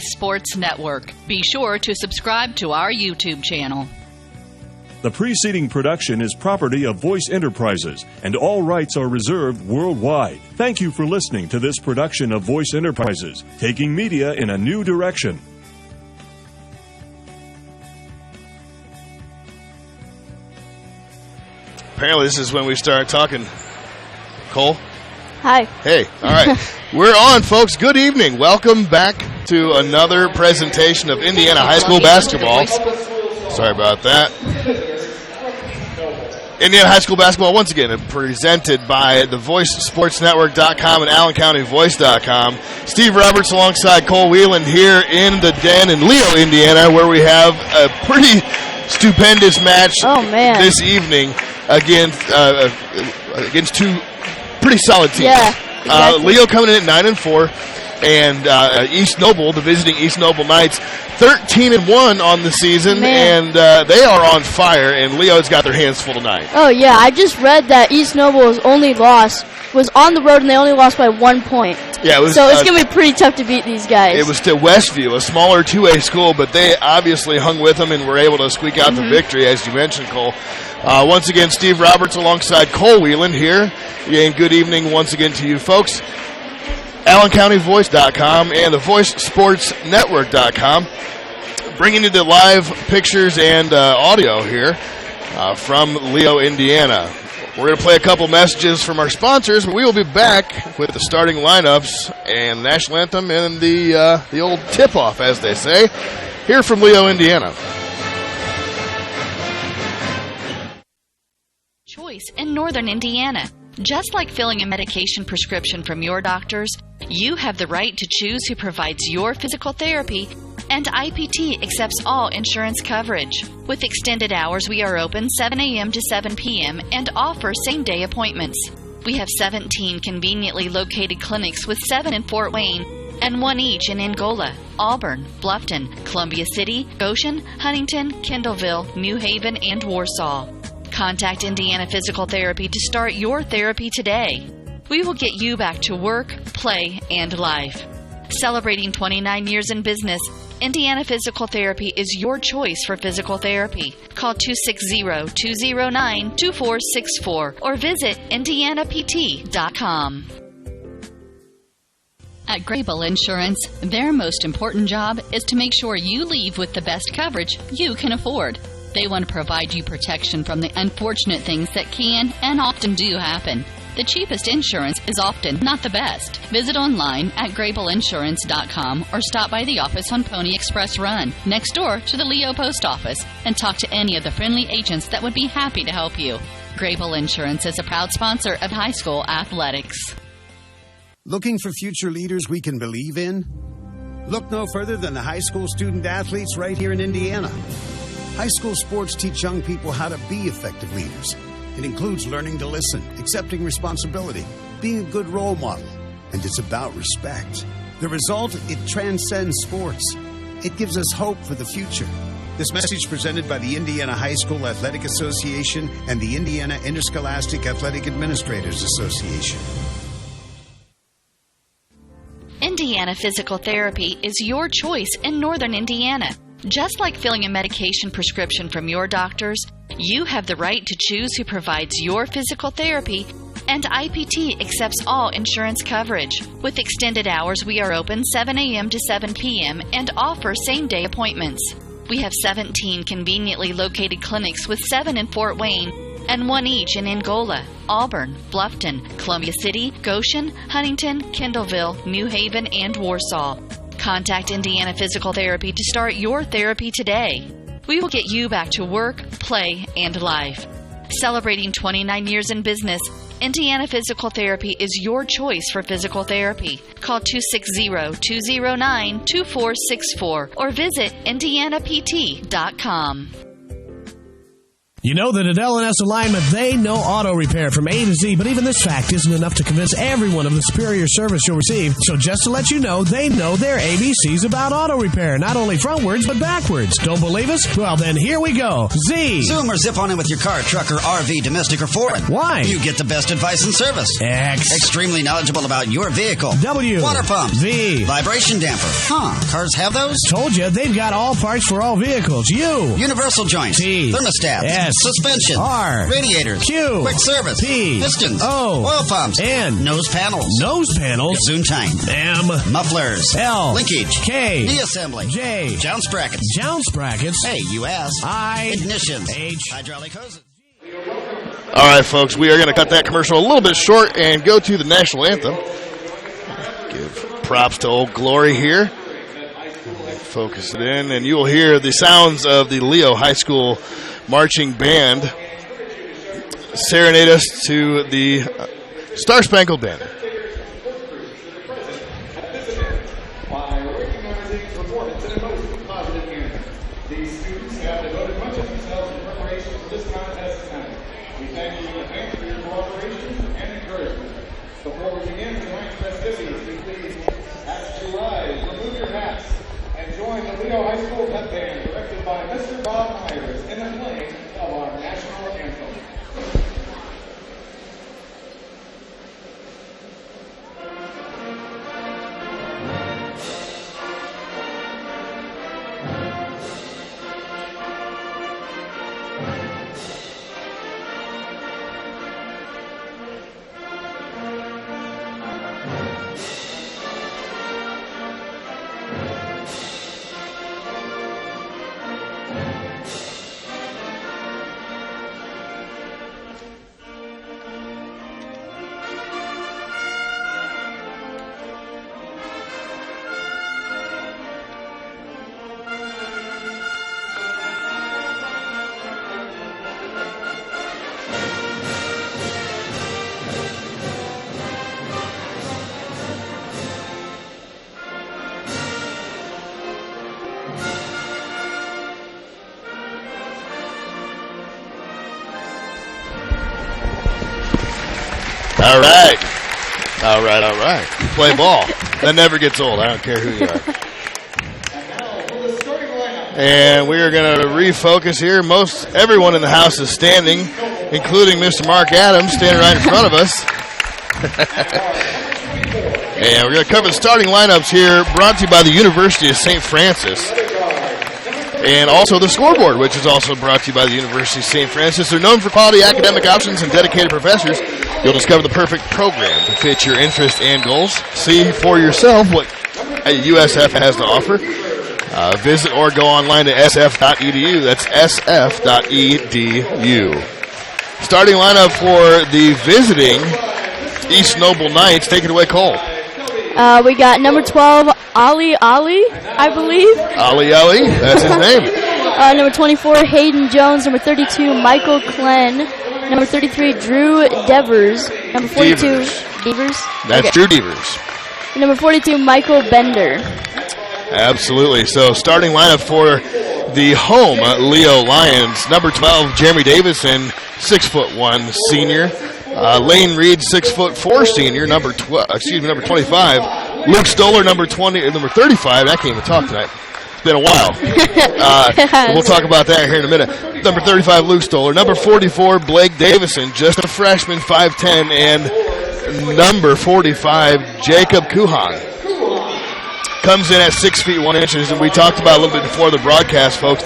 Sports Network. Be sure to subscribe to our YouTube channel. The preceding production is property of Voice Enterprises, and all rights are reserved worldwide. Thank you for listening to this production of Voice Enterprises, taking media in a new direction. Apparently this is when we start talking. Cole? Hi. Hey, all right. We're on, folks. Good evening. Welcome back to another presentation of Indiana High School basketball. Sorry about that. Indiana High School basketball, once again, presented by the VoiceSportsNetwork.com and AllenCountyVoice.com. Steve Roberts alongside Cole Whelan here in the den in Leo, Indiana, where we have a pretty stupendous match this evening against two pretty solid teams. Yeah, exactly. Leo coming in at 9-4, and East Noble, the visiting East Noble Knights, 13-1 on the season, and they are on fire. And Leo's got their hands full tonight. Oh yeah, I just read that East Noble's only loss was on the road, and they only lost by 1 point. Yeah, so it's gonna be pretty tough to beat these guys. It was to Westview, a smaller 2A school, but they obviously hung with them and were able to squeak out the victory, as you mentioned, Cole. Once again, Steve Roberts alongside Cole Whelan here. And good evening once again to you folks. AllenCountyVoice.com and the VoiceSportsNetwork.com. Bringing you the live pictures and audio here from Leo, Indiana. We're going to play a couple messages from our sponsors, but we will be back with the starting lineups and the national anthem and the old tip-off, as they say, here from Leo, Indiana. Choice in Northern Indiana. Just like filling a medication prescription from your doctors, you have the right to choose who provides your physical therapy, and IPT accepts all insurance coverage. With extended hours, we are open 7 a.m. to 7 p.m. and offer same-day appointments. We have 17 conveniently located clinics with 7 in Fort Wayne and 1 each in Angola, Auburn, Bluffton, Columbia City, Goshen, Huntington, Kendallville, New Haven, and Warsaw. Contact Indiana Physical Therapy to start your therapy today. We will get you back to work, play, and life. Celebrating 29 years in business, Indiana Physical Therapy is your choice for physical therapy. Call 260-209-2464 or visit indianapt.com. At Grable Insurance, their most important job is to make sure you leave with the best coverage you can afford. They want to provide you protection from the unfortunate things that can and often do happen. The cheapest insurance is often not the best. Visit online at GrableInsurance.com or stop by the office on Pony Express Run, next door to the Leo Post Office, and talk to any of the friendly agents that would be happy to help you. Grable Insurance is a proud sponsor of high school athletics. Looking for future leaders we can believe in? Look no further than the high school student athletes right here in Indiana. High school sports teach young people how to be effective leaders. It includes learning to listen, accepting responsibility, being a good role model, and it's about respect. The result, it transcends sports. It gives us hope for the future. This message presented by the Indiana High School Athletic Association and the Indiana Interscholastic Athletic Administrators Association. Indiana Physical Therapy is your choice in Northern Indiana. Just like filling a medication prescription from your doctors, you have the right to choose who provides your physical therapy, and IPT accepts all insurance coverage. With extended hours, we are open 7 a.m. to 7 p.m. and offer same-day appointments. We have 17 conveniently located clinics with 7 in Fort Wayne and 1 each in Angola, Auburn, Bluffton, Columbia City, Goshen, Huntington, Kendallville, New Haven, and Warsaw. Contact Indiana Physical Therapy to start your therapy today. We will get you back to work, play, and life. Celebrating 29 years in business, Indiana Physical Therapy is your choice for physical therapy. Call 260-209-2464 or visit indianapt.com. You know that at L&S Alignment, they know auto repair from A to Z, but even this fact isn't enough to convince everyone of the superior service you'll receive. So just to let you know, they know their ABCs about auto repair, not only frontwards, but backwards. Don't believe us? Well, then here we go. Z. Zoom or zip on in with your car, truck, or RV, domestic or foreign. Y. You get the best advice and service. X. Extremely knowledgeable about your vehicle. W. Water pumps. V. Vibration damper. Cars have those? Told you, they've got all parts for all vehicles. U. Universal joints. T. Thermostats. S. Suspension. R. Radiators. Q. Quick service. P. Pistons. O. Oil pumps. N. Nose panels. Nose panels. Zoom time. M. Mufflers. L. Linkage. K. Knee assembly. J. Jounce brackets. Jounce brackets. Hey, you asked. I. Ignitions. H. Hydraulic hoses. All right, folks, we are going to cut that commercial a little bit short and go to the national anthem. Give props to Old Glory here. Focus it in, and you will hear the sounds of the Leo High School marching band serenade us to the Star Spangled Banner. All right. Play ball. That never gets old. I don't care who you are. And we are going to refocus here. Most everyone in the house is standing, including Mr. Mark Adams, standing right in front of us. And we're going to cover the starting lineups here, brought to you by the University of St. Francis. And also the scoreboard, which is also brought to you by the University of St. Francis. They're known for quality academic options and dedicated professors. You'll discover the perfect program to fit your interests and goals. See for yourself what USF has to offer. Visit or go online to sf.edu. That's sf.edu. Starting lineup for the visiting East Noble Knights. Take it away, Cole. We got number 12, Ali, I believe. Ali, that's his name. Number 24, Hayden Jones. Number 32, Michael Klenn. Number 33, Drew Devers. Number 42, Devers. That's okay. Drew Devers. And number 42, Michael Bender. Absolutely. So starting lineup for the home Leo Lions. Number 12, Jeremy Davison, 6'1" senior. Lane Reed, 6'4" senior. Number 25. Luke Stoller, number 35. I can't even talk tonight. It's been a while. We'll talk about that here in a minute. Number 35, Luke Stoller. Number 44, Blake Davison, just a freshman, 5'10", and number 45, Jacob Kuhan. Comes in at 6 feet 1 inches, and we talked about a little bit before the broadcast, folks.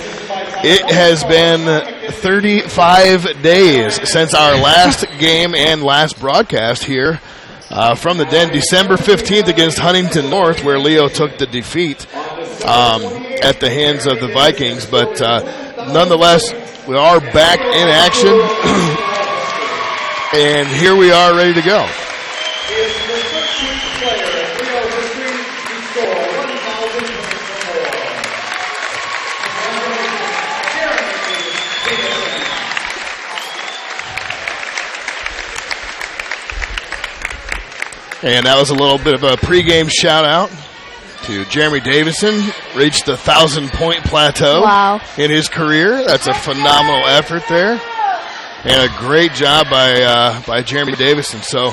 It has been 35 days since our last game and last broadcast here from the Den. December 15th against Huntington North, where Leo took the defeat at the hands of the Vikings. But nonetheless, we are back in action, and here we are ready to go. And that was a little bit of a pregame shout-out to Jeremy Davison. Reached the 1,000-point plateau in his career. That's a phenomenal effort there. And a great job by Jeremy Davison. So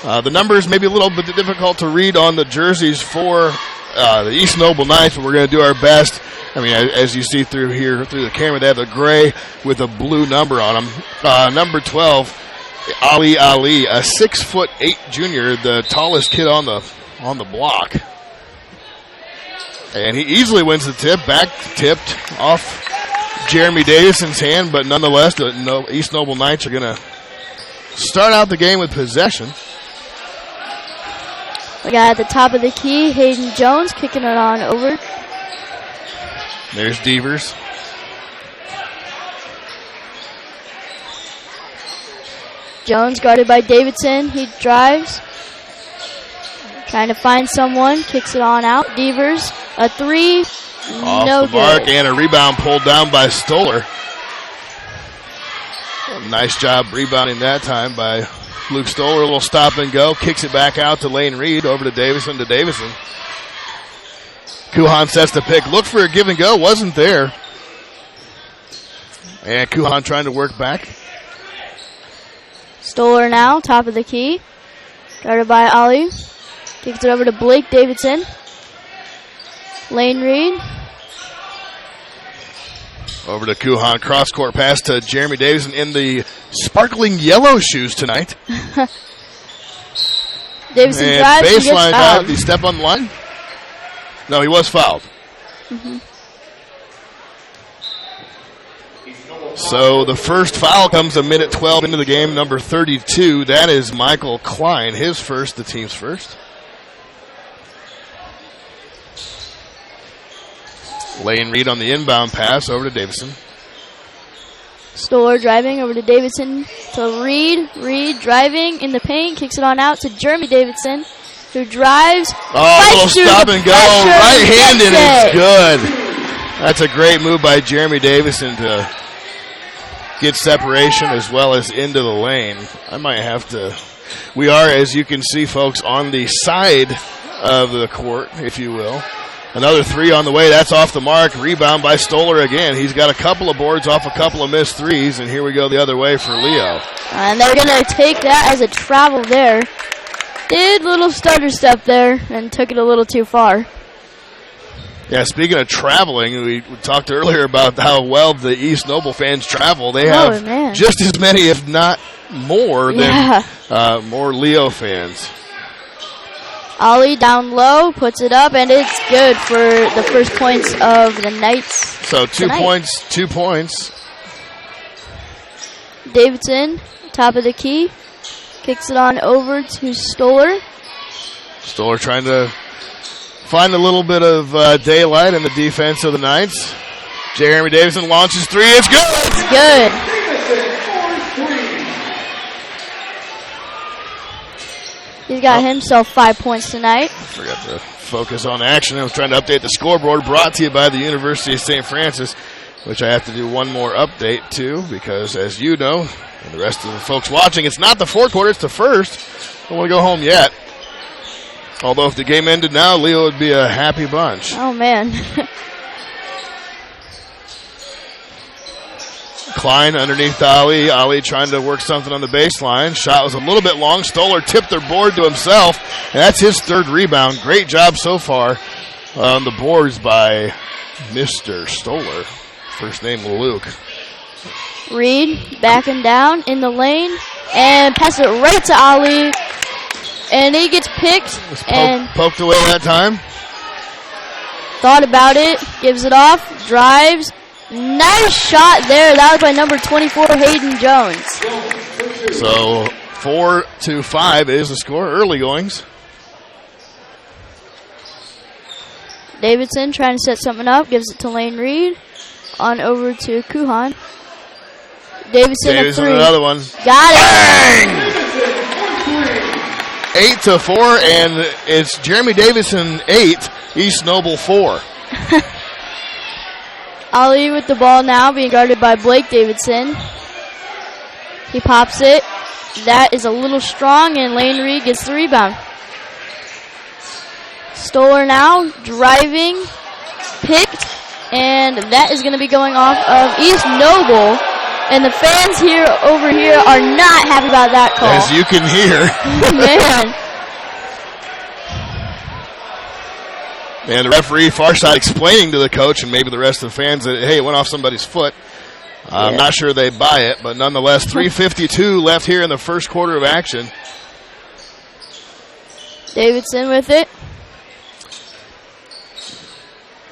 the numbers may be a little bit difficult to read on the jerseys for the East Noble Knights, but we're going to do our best. I mean, as you see through here, through the camera, they have the gray with a blue number on them. Number 12, Ali, a 6'8" junior, the tallest kid on the block. And he easily wins the tip, back tipped off Jeremy Davison's hand, but nonetheless, the East Noble Knights are going to start out the game with possession. We got at the top of the key, Hayden Jones kicking it on over. There's Devers. Jones guarded by Davidson. He drives. Trying to find someone. Kicks it on out. Devers, a three. Off the mark, and a rebound pulled down by Stoller. Nice job rebounding that time by Luke Stoller. A little stop and go. Kicks it back out to Lane Reed. Over to Davison. Kuhan sets the pick. Looked for a give and go. Wasn't there. And Kuhan trying to work back. Stoller now, top of the key. Guarded by Ali. Kicks it over to Blake Davidson. Lane Reed. Over to Kuhan. Cross-court pass to Jeremy Davison in the sparkling yellow shoes tonight. Davison and drives and gets baseline fouled. out. Did he step on the line? No, he was fouled. Mm-hmm. So the first foul comes a minute 12 into the game, number 32. That is Michael Klein, his first, the team's first. Lane Reed on the inbound pass over to Davison. Stoller driving over to Davidson to Reed. Reed driving in the paint, kicks it on out to Jeremy Davidson, who drives. Oh, a little stop and go. Right-handed is good. That's a great move by Jeremy Davison to get separation as well as into the lane. I might have to. We are, as you can see, folks, on the side of the court, if you will. Another three on the way. That's off the mark. Rebound by Stoller again. He's got a couple of boards off a couple of missed threes, and here we go the other way for Leo. And they're going to take that as a travel there. Did little stutter step there and took it a little too far. Yeah, speaking of traveling, we talked earlier about how well the East Noble fans travel. They have just as many, if not more, than more Leo fans. Ali down low, puts it up, and it's good for the first points of the Knights. So 2 points, 2 points. Davidson, top of the key, kicks it on over to Stoller. Stoller trying to find a little bit of daylight in the defense of the Knights. Jeremy Davison launches three. It's good. It's good. He's got himself 5 points tonight. Forgot to focus on action. I was trying to update the scoreboard, brought to you by the University of St. Francis, which I have to do one more update to because, as you know, and the rest of the folks watching, it's not the fourth quarter, it's the first. Don't want to go home yet. Although if the game ended now, Leo would be a happy bunch. Oh, man. Klein underneath Ali. Ali trying to work something on the baseline. Shot was a little bit long. Stoller tipped their board to himself. And that's his third rebound. Great job so far on the boards by Mr. Stoller. First name Luke. Reed backing down in the lane and pass it right to Ali. And he gets picked and poked away that time. Thought about it. Gives it off. Drives. Nice shot there. That was by number 24, Hayden Jones. So 4-5 is the score. Early goings. Davidson trying to set something up. Gives it to Lane Reed. On over to Kuhan. Davidson a three. Another one. Got it. Bang! 8-4, and it's Jeremy Davison 8, East Noble 4. Ali with the ball now, being guarded by Blake Davidson. He pops it. That is a little strong, and Lane Reed gets the rebound. Stoller now, driving, picked, and that is going to be going off of East Noble. And the fans over here are not happy about that call. As you can hear. Man. And the referee far side explaining to the coach and maybe the rest of the fans that, hey, it went off somebody's foot. I'm not sure they buy it, but nonetheless, 3:52 left here in the first quarter of action. Davidson with it.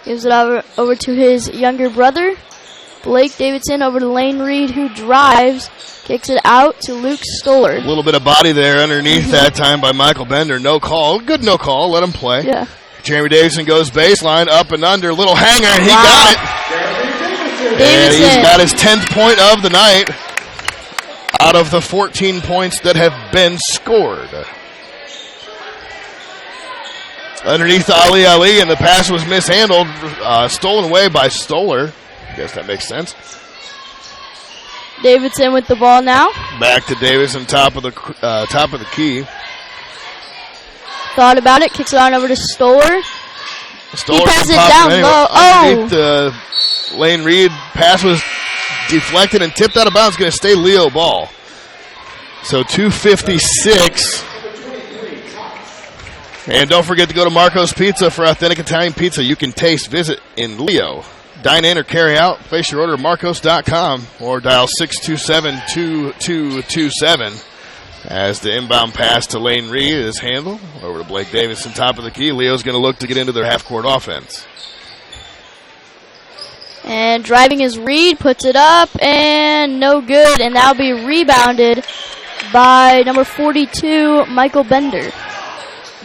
Gives it over to his younger brother. Blake Davidson over to Lane Reed, who drives. Kicks it out to Luke Stoller. A little bit of body there underneath that time by Michael Bender. No call. Good no call. Let him play. Yeah. Jeremy Davidson goes baseline, up and under. Little hanger, and he got it. Davidson. And he's got his 10th point of the night out of the 14 points that have been scored. Underneath Ali, and the pass was mishandled, stolen away by Stoller. I guess that makes sense. Davidson with the ball now. Back to Davidson, top of the key. Thought about it, kicks it on over to Stoller. Stoller he passes it down low. Underneath Lane Reed, pass was deflected and tipped out of bounds. Going to stay Leo ball. So 2:56. And don't forget to go to Marco's Pizza for authentic Italian pizza you can taste. Visit in Leo. Dine in or carry out. Place your order at marcos.com or dial 627-2227 as the inbound pass to Lane Reed is handled. Over to Blake Davidson, top of the key. Leo's going to look to get into their half-court offense. And driving is Reed, puts it up, and no good. And that'll be rebounded by number 42, Michael Bender.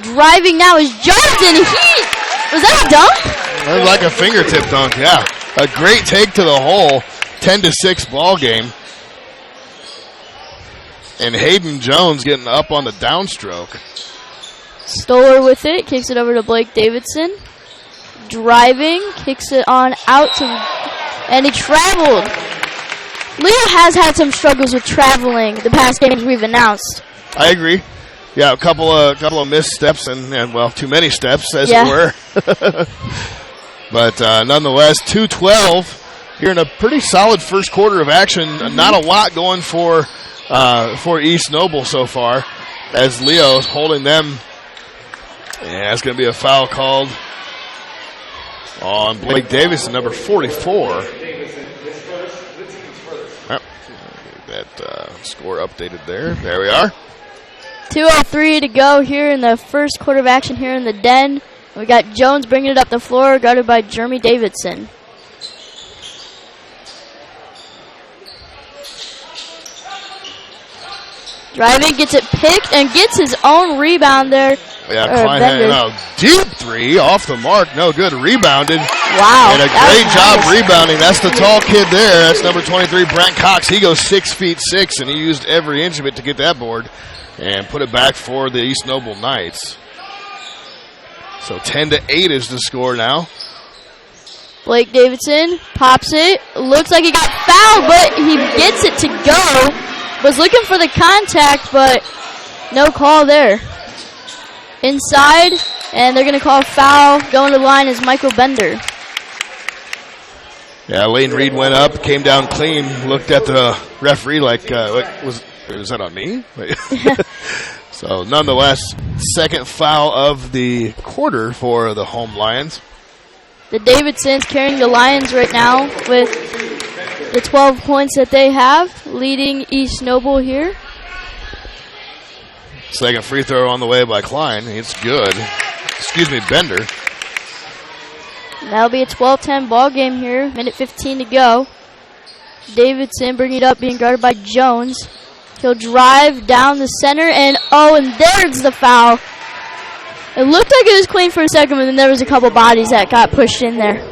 Driving now is Jones, and was that a dunk? That was like a fingertip dunk, yeah. A great take to the hole, 10-6 ball game. And Hayden Jones getting up on the downstroke. Stoller with it, kicks it over to Blake Davidson. Driving, kicks it on out to, and he traveled. Leo has had some struggles with traveling the past games we've announced. I agree. Yeah, a couple of missteps and well, too many steps as it were. But nonetheless, 2:12 here in a pretty solid first quarter of action. Not a lot going for East Noble so far, as Leo's holding them. Yeah, it's going to be a foul called on Blake Davidson, number 44. Yep. That score updated there. There we are. 2:03 to go here in the first quarter of action here in the Den. We got Jones bringing it up the floor, guarded by Jeremy Davidson. Driving, gets it picked, and gets his own rebound there. Yeah, Klein had a deep three off the mark. No good. Rebounded. Wow. And a great job rebounding. That's the tall kid there. That's number 23, Brent Cox. He goes 6'6", and he used every inch of it to get that board and put it back for the East Noble Knights. So 10-8 is the score now. Blake Davidson pops it. Looks like he got fouled, but he gets it to go. Was looking for the contact, but no call there. Inside, and they're going to call foul. Going to the line is Michael Bender. Yeah, Lane Reed went up, came down clean, looked at the referee like, was that on me? So, nonetheless, second foul of the quarter for the home Lions. The Davidsons carrying the Lions right now with the 12 points that they have, leading East Noble here. Second free throw on the way by Klein. It's good. Bender. That'll be a 12-10 ball game here. Minute 15 to go. Davidson bringing it up, being guarded by Jones. He'll drive down the center, and there's the foul. It looked like it was clean for a second, but then there was a couple bodies that got pushed in there.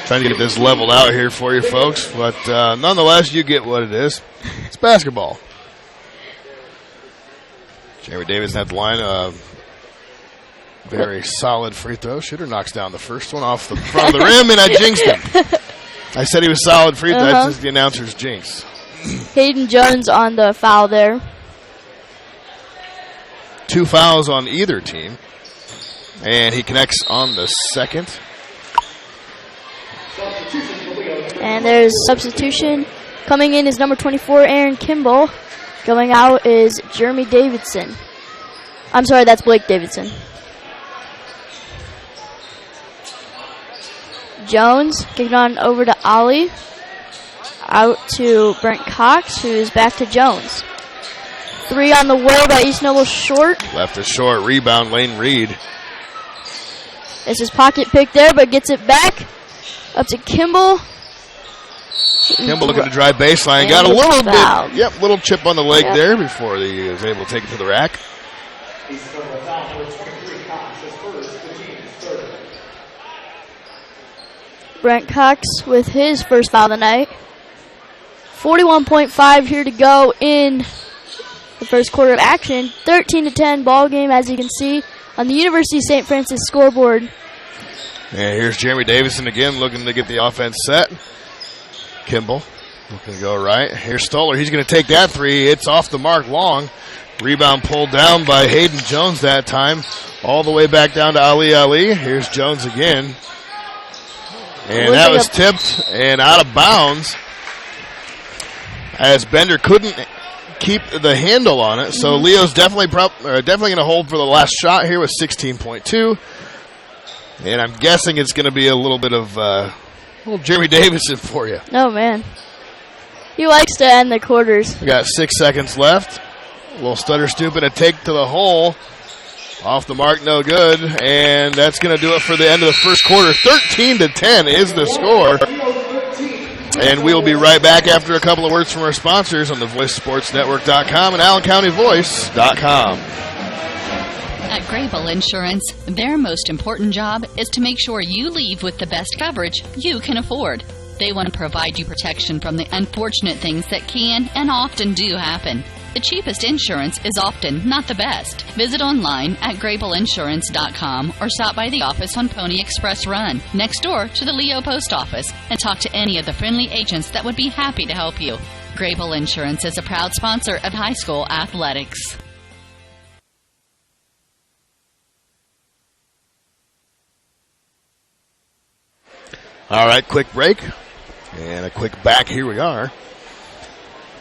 Trying to get this leveled out here for you folks, but nonetheless, you get what it is. It's basketball. Jeremy Davidson at the line. Very solid free throw. Shooter knocks down the first one off the front of the rim, and I jinxed him. I said he was solid free throw. That's just the announcer's jinx. Hayden Jones on the foul there. 2 fouls on either team. And he connects on the second. And there's substitution. Coming in is number 24, Aaron Kimball. Going out is Jeremy Davidson. I'm sorry, that's Blake Davidson. Jones kicking on over to Ollie. Out to Brent Cox, who is back to Jones. 3 on the way by East Noble short. Left it short. Rebound, Lane Reed. This is pocket pick there, but gets it back. Up to Kimball. Kimball looking to drive baseline. And Got a little fouled. bit, little chip on the leg there before he was able to take it to the rack. Brent Cox with his first foul of the night. 41.5 here to go in the first quarter of action. 13-10 ball game, as you can see on the University of St. Francis scoreboard. And here's Jeremy Davidson again looking to get the offense set. Kimball looking to go right. Here's Stoller. He's going to take that 3. It's off the mark long. Rebound pulled down by Hayden Jones that time. All the way back down to Ali. Here's Jones again. And that was tipped and out of bounds as Bender couldn't keep the handle on it. So Leo's definitely going to hold for the last shot here with 16.2. And I'm guessing it's going to be a little bit of little Jeremy Davidson for you. Oh, man. He likes to end the quarters. We got 6 seconds left. A little stutter stoop and a take to the hole. Off the mark, no good. And that's going to do it for the end of the first quarter. 13-10 is the score. And we'll be right back after a couple of words from our sponsors on the VoiceSportsNetwork.com and AllenCountyVoice.com. At Grable Insurance, their most important job is to make sure you leave with the best coverage you can afford. They want to provide you protection from the unfortunate things that can and often do happen. The cheapest insurance is often not the best. Visit online at GrableInsurance.com or stop by the office on Pony Express Run, next door to the Leo Post Office, and talk to any of the friendly agents that would be happy to help you. Grable Insurance is a proud sponsor of high school athletics. All right, quick break and a quick back. Here we are.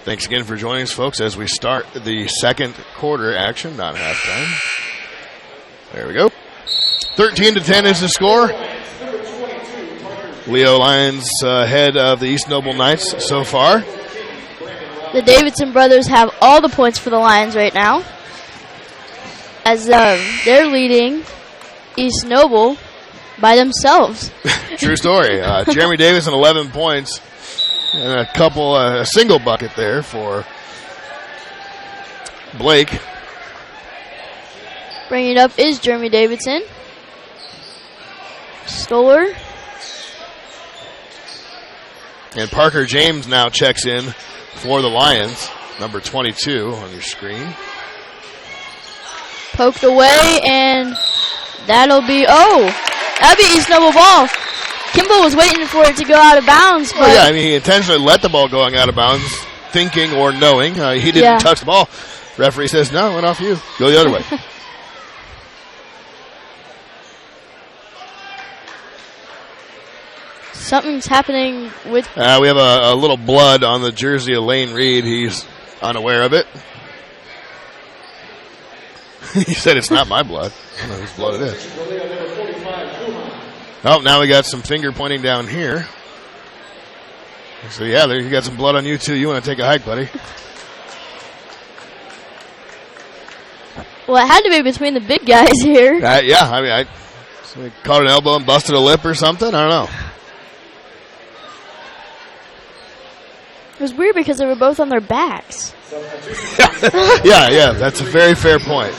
Thanks again for joining us, folks, as we start the second quarter action, not halftime. There we go. 13-10 is the score. Leo Lions ahead of the East Noble Knights so far. The Davidson brothers have all the points for the Lions right now, as they're leading East Noble by themselves. True story. Jeremy Davidson, 11 points. And a single bucket there for Blake. Bringing it up is Jeremy Davidson. Stoller. And Parker James now checks in for the Lions, number 22 on your screen. Poked away, and that'll be East Noble ball. Kimball was waiting for it to go out of bounds. But he intentionally let the ball going out of bounds, thinking or knowing. He didn't touch the ball. Referee says, no, it went off you. Go the other way. Something's happening with... we have a little blood on the jersey of Lane Reed. He's unaware of it. He said, it's not my blood. I don't know whose blood it is. Oh, now we got some finger pointing down here. So, there you got some blood on you, too. You want to take a hike, buddy? Well, it had to be between the big guys here. I caught an elbow and busted a lip or something. I don't know. It was weird because they were both on their backs. Yeah, that's a very fair point.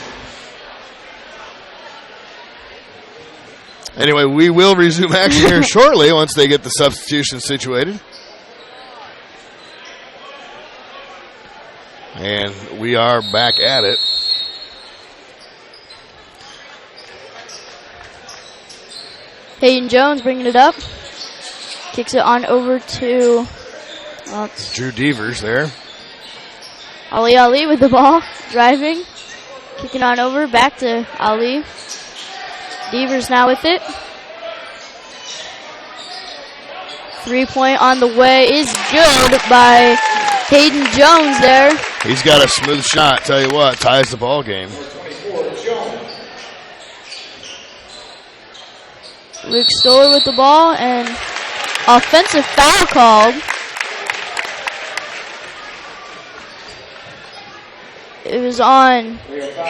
Anyway, we will resume action here shortly once they get the substitution situated. And we are back at it. Hayden Jones bringing it up. Kicks it on over to... Drew Devers there. Ali with the ball. Driving. Kicking on over. Back to Ali. Devers now with it. 3-point on the way is good by Hayden Jones there. He's got a smooth shot. Tell you what, ties the ball game. Luke Stoller with the ball, and offensive foul called. It was on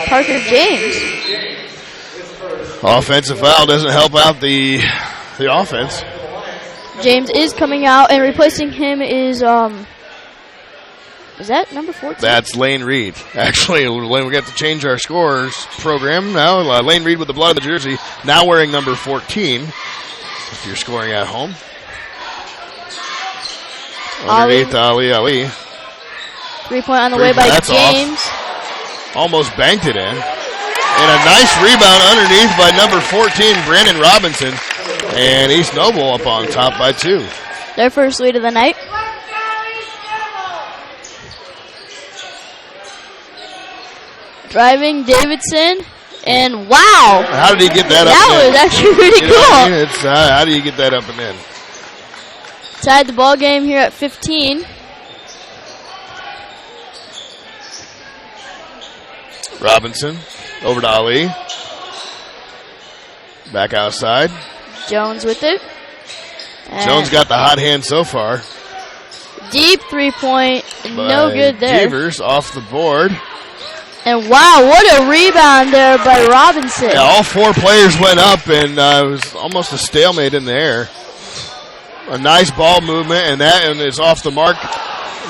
Parker James. Offensive foul doesn't help out the offense. James is coming out, and replacing him is that number 14? That's Lane Reed. Actually, we got to change our scores program now. Lane Reed with the blood of the jersey, now wearing number 14. If you're scoring at home. Underneath Ali. 3-point on the way by James. Almost banked it in. And a nice rebound underneath by number 14, Brandon Robinson. And East Noble up on top by 2. Their first lead of the night. Driving Davidson, and wow! How did he get that up? That was actually pretty cool. How do you get that up and in? Tied the ball game here at 15. Robinson over to Ali. Back outside. Jones with it. And Jones got the hot hand so far. Deep 3-point, no good there. Devers off the board. And wow, what a rebound there by Robinson. Yeah, all 4 players went up, and it was almost a stalemate in the air. A nice ball movement, and that is off the mark.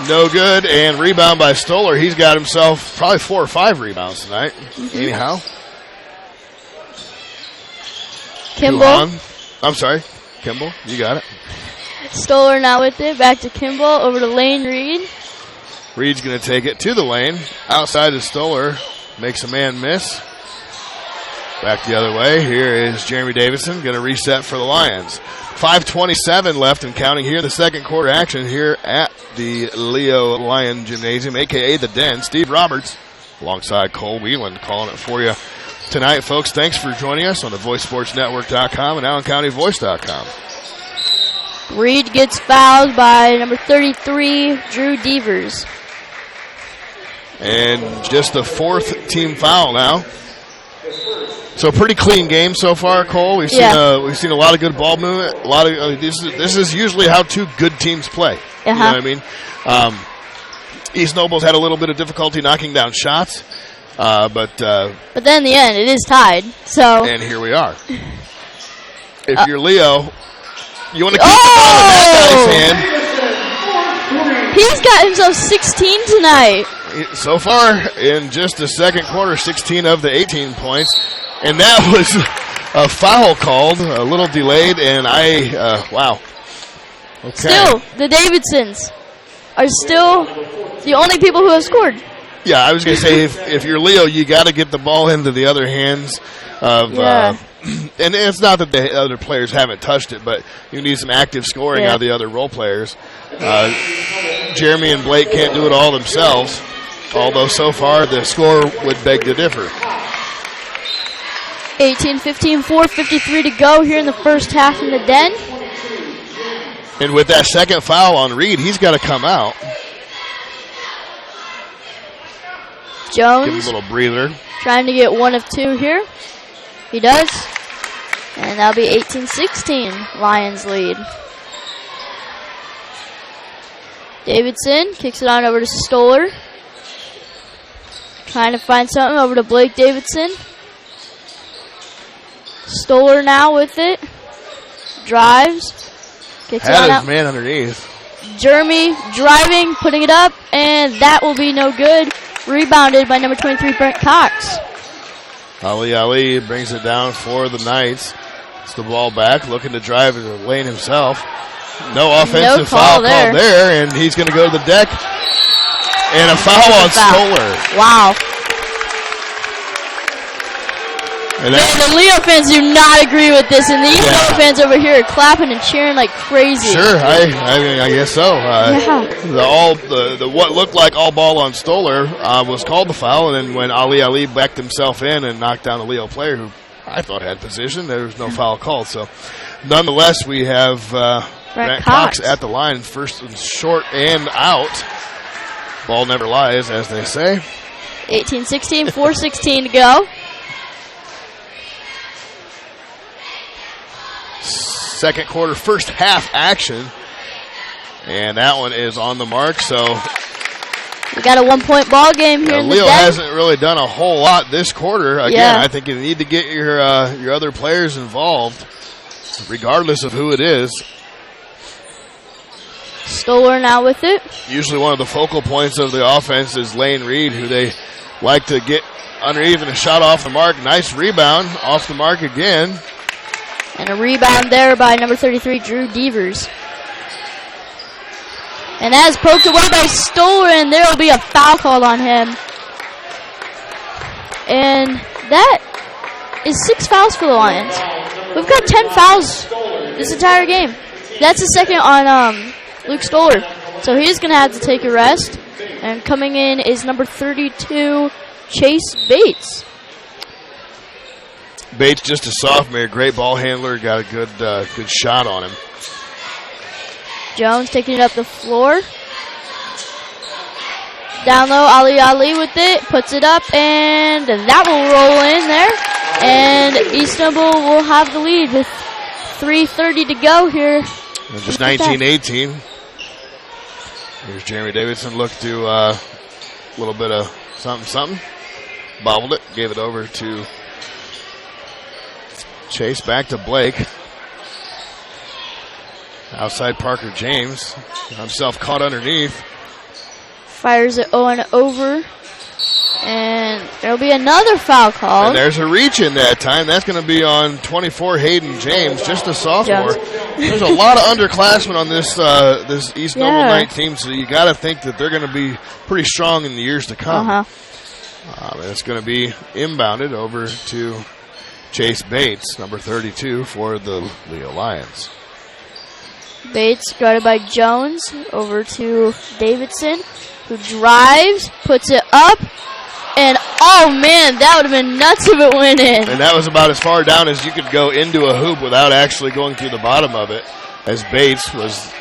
No good, and rebound by Stoller. He's got himself probably 4 or 5 rebounds tonight. Anyhow. Kimball. I'm sorry. Kimball, you got it. Stoller now with it. Back to Kimball, over to Lane Reed. Reed's going to take it to the lane. Outside to Stoller. Makes a man miss. Back the other way. Here is Jeremy Davidson going to reset for the Lions. 5:27 left and counting here in the second quarter action here at the Leo Lion Gymnasium, a.k.a. The Den. Steve Roberts alongside Cole Whelan calling it for you tonight, folks. Thanks for joining us on the VoiceSportsNetwork.com and AllenCountyVoice.com. Reed gets fouled by number 33, Drew Devers. And just the 4th team foul now. So pretty clean game so far, Cole. We've seen a lot of good ball movement. A lot of this is usually how 2 good teams play. You know what I mean? East Noble's had a little bit of difficulty knocking down shots, but then in the end it is tied. So and here we are. If you're Leo, you want to keep the ball in that guy's hand. He's got himself 16 tonight. So far, in just the second quarter, 16 of the 18 points. And that was a foul called, a little delayed, and wow. Okay. Still, the Davidsons are still the only people who have scored. Yeah, I was going to say, if you're Leo, you got to get the ball into the other hands of and it's not that the other players haven't touched it, but you need some active scoring out of the other role players. Jeremy and Blake can't do it all themselves, although so far the score would beg to differ. 18-15, 4:53 to go here in the first half in the Den. And with that second foul on Reed, he's got to come out. Jones. Give him a little breather. Trying to get 1 of 2 here. He does. And that'll be 18-16, Lions lead. Davidson kicks it on over to Stoller. Trying to find something over to Blake Davidson. Stoller now with it. Drives. Kicks it on out. Man underneath. Jeremy driving, putting it up, and that will be no good. Rebounded by number 23, Brent Cox. Ali brings it down for the Knights. It's the ball back, looking to drive the lane himself. No offensive foul called there, and he's going to go to the deck. And a foul on Stoller. Wow. And the Leo fans do not agree with this, and the East Noble fans over here are clapping and cheering like crazy. Sure, I guess so. The what looked like all ball on Stoller was called the foul, and then when Ali backed himself in and knocked down the Leo player, who I thought had position, there was no foul called. So, nonetheless, we have Brent Cox Cox. at the line, first and short and out. Ball never lies, as they say. 18-16, 4:16 to go. Second quarter, first half action. And that one is on the mark, so We got a 1-point ball game here in the Leo den. hasn't really done a whole lot this quarter. Again, Yeah. I think you need to get your other players involved, regardless of who it is. Stoller now with it. Usually one of the focal points of the offense is Lane Reed, who they like to get underneath and a shot off the mark. Nice rebound, off the mark again. And a rebound there by number 33, Drew Devers. And that is poked away by Stoller, and there will be a foul called on him. And that is 6 fouls for the Lions. We've got 10 fouls this entire game. That's the second on Luke Stoller. So he's going to have to take a rest. And coming in is number 32, Chase Bates. Bates, just a sophomore, great ball handler, got a good shot on him. Jones taking it up the floor. Down low, Ali with it, puts it up, and that will roll in there. And East Noble will have the lead with 3:30 to go here. And just 19-18. Here's Jeremy Davidson, looked to a little bit of something. Bobbled it, gave it over to Chase, back to Blake. Outside Parker James, himself caught underneath. Fires it on over. And there'll be another foul called. And there's a reach in that time. That's going to be on 24, Hayden James, just a sophomore. There's a lot of underclassmen on this East Noble Knight team, so you got to think that they're going to be pretty strong in the years to come. It's going to be inbounded over to Chase Bates, number 32 for the Leo Lions. Bates guarded by Jones, over to Davidson, who drives, puts it up, and oh man, that would have been nuts if it went in. And that was about as far down as you could go into a hoop without actually going through the bottom of it, as Bates was,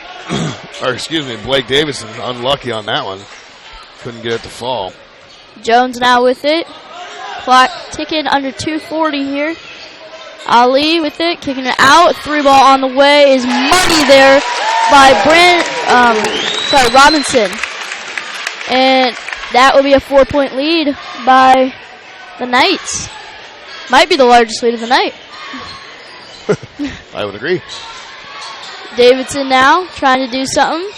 Blake Davidson, unlucky on that one. Couldn't get it to fall. Jones now with it. Clock ticking under 2:40 here. Ali with it, kicking it out. 3-ball on the way is money there by Robinson. And that will be a 4-point lead by the Knights. Might be the largest lead of the night. I would agree. Davidson now trying to do something.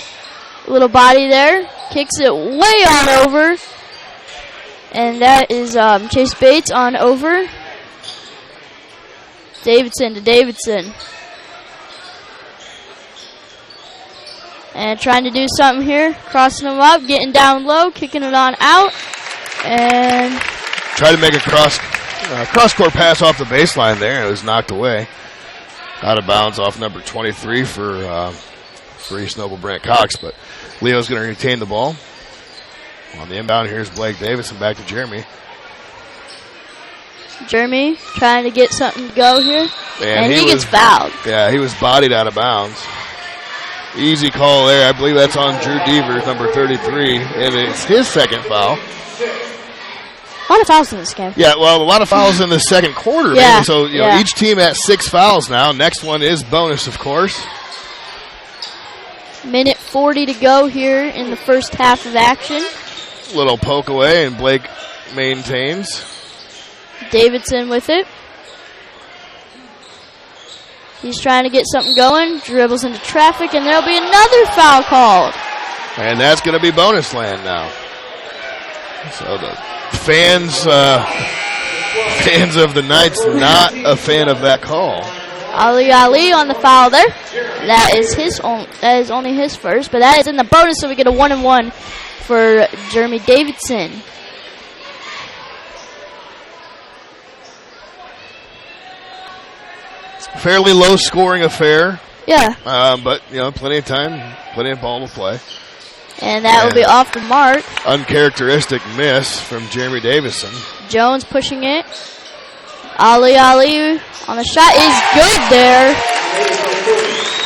A little body there. Kicks it way on over. And that is Chase Bates on over. Davidson to Davidson. And trying to do something here. Crossing them up, getting down low, kicking it on out. And tried to make a cross-court pass off the baseline there, and it was knocked away. Out of bounds off number 23 for East Noble, Brent Cox, but Leo's going to retain the ball. On the inbound, here's Blake Davidson, back to Jeremy. Jeremy trying to get something to go here. And he gets fouled. Yeah, he was bodied out of bounds. Easy call there. I believe that's on Drew Devers, number 33, and it's his second foul. A lot of fouls in this game. Yeah, well, a lot of fouls in the second quarter. Yeah. So each team at 6 fouls now. Next one is bonus, of course. Minute 40 to go here in the first half of action. Little poke away, and Blake maintains. Davidson with it. He's trying to get something going. Dribbles into traffic, and there'll be another foul called. And that's going to be bonus land now. So the fans of the Knights not a fan of that call. Ali on the foul there. That is only his first, but that is in the bonus, so we get a 1-and-1 for Jeremy Davidson. Fairly low scoring affair. Yeah. But plenty of time, plenty of ball to play. And that will be off the mark. Uncharacteristic miss from Jeremy Davison. Jones pushing it. Ali on the shot is good there.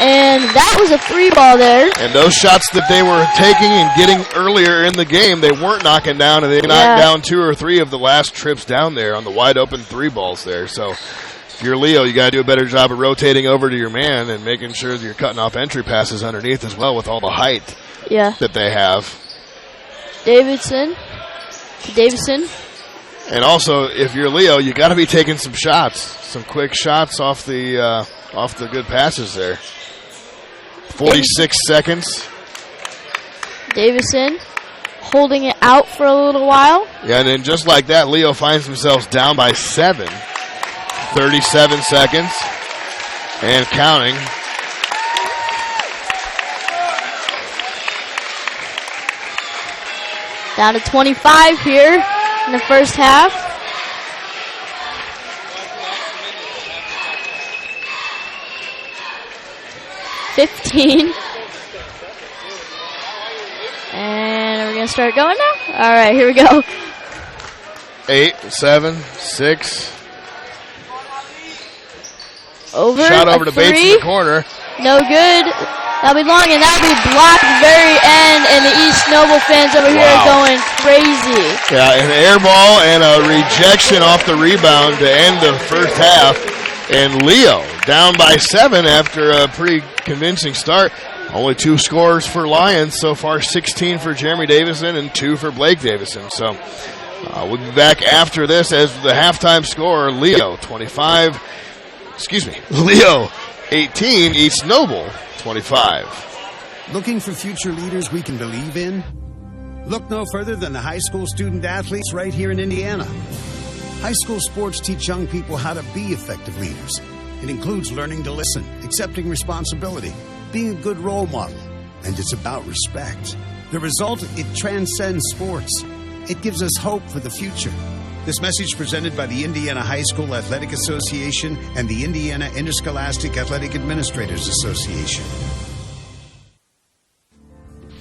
And that was a 3-ball there. And those shots that they were taking and getting earlier in the game, they weren't knocking down, and they knocked down 2 or 3 of the last trips down there on the wide open 3-balls there. So if you're Leo, you got to do a better job of rotating over to your man and making sure that you're cutting off entry passes underneath as well with all the height that they have. Davidson. And also, if you're Leo, you got to be taking some shots, some quick shots off the good passes there. 46 seconds. Davison holding it out for a little while. Yeah, and then just like that, Leo finds themselves down by 7. 37 seconds and counting. Down to 25 here in the first half. $15. And we're going to start going now? All right, here we go. 8, 7, 6. Over. Shot over to 3. Bates in the corner. No good. That'll be long, and that'll be blocked at the very end, and the East Noble fans over here are going crazy. Yeah, an air ball and a rejection off the rebound to end the first half. And Leo down by 7 after a pretty convincing start. Only 2 scores for Lions so far, 16 for Jeremy Davison and 2 for Blake Davison. So we'll be back after this as the halftime score, Leo 18, East Noble 25. Looking for future leaders we can believe in? Look no further than the high school student athletes right here in Indiana. High school sports teach young people how to be effective leaders. It includes learning to listen, accepting responsibility, being a good role model, and it's about respect. The result, it transcends sports. It gives us hope for the future. This message presented by the Indiana High School Athletic Association and the Indiana Interscholastic Athletic Administrators Association.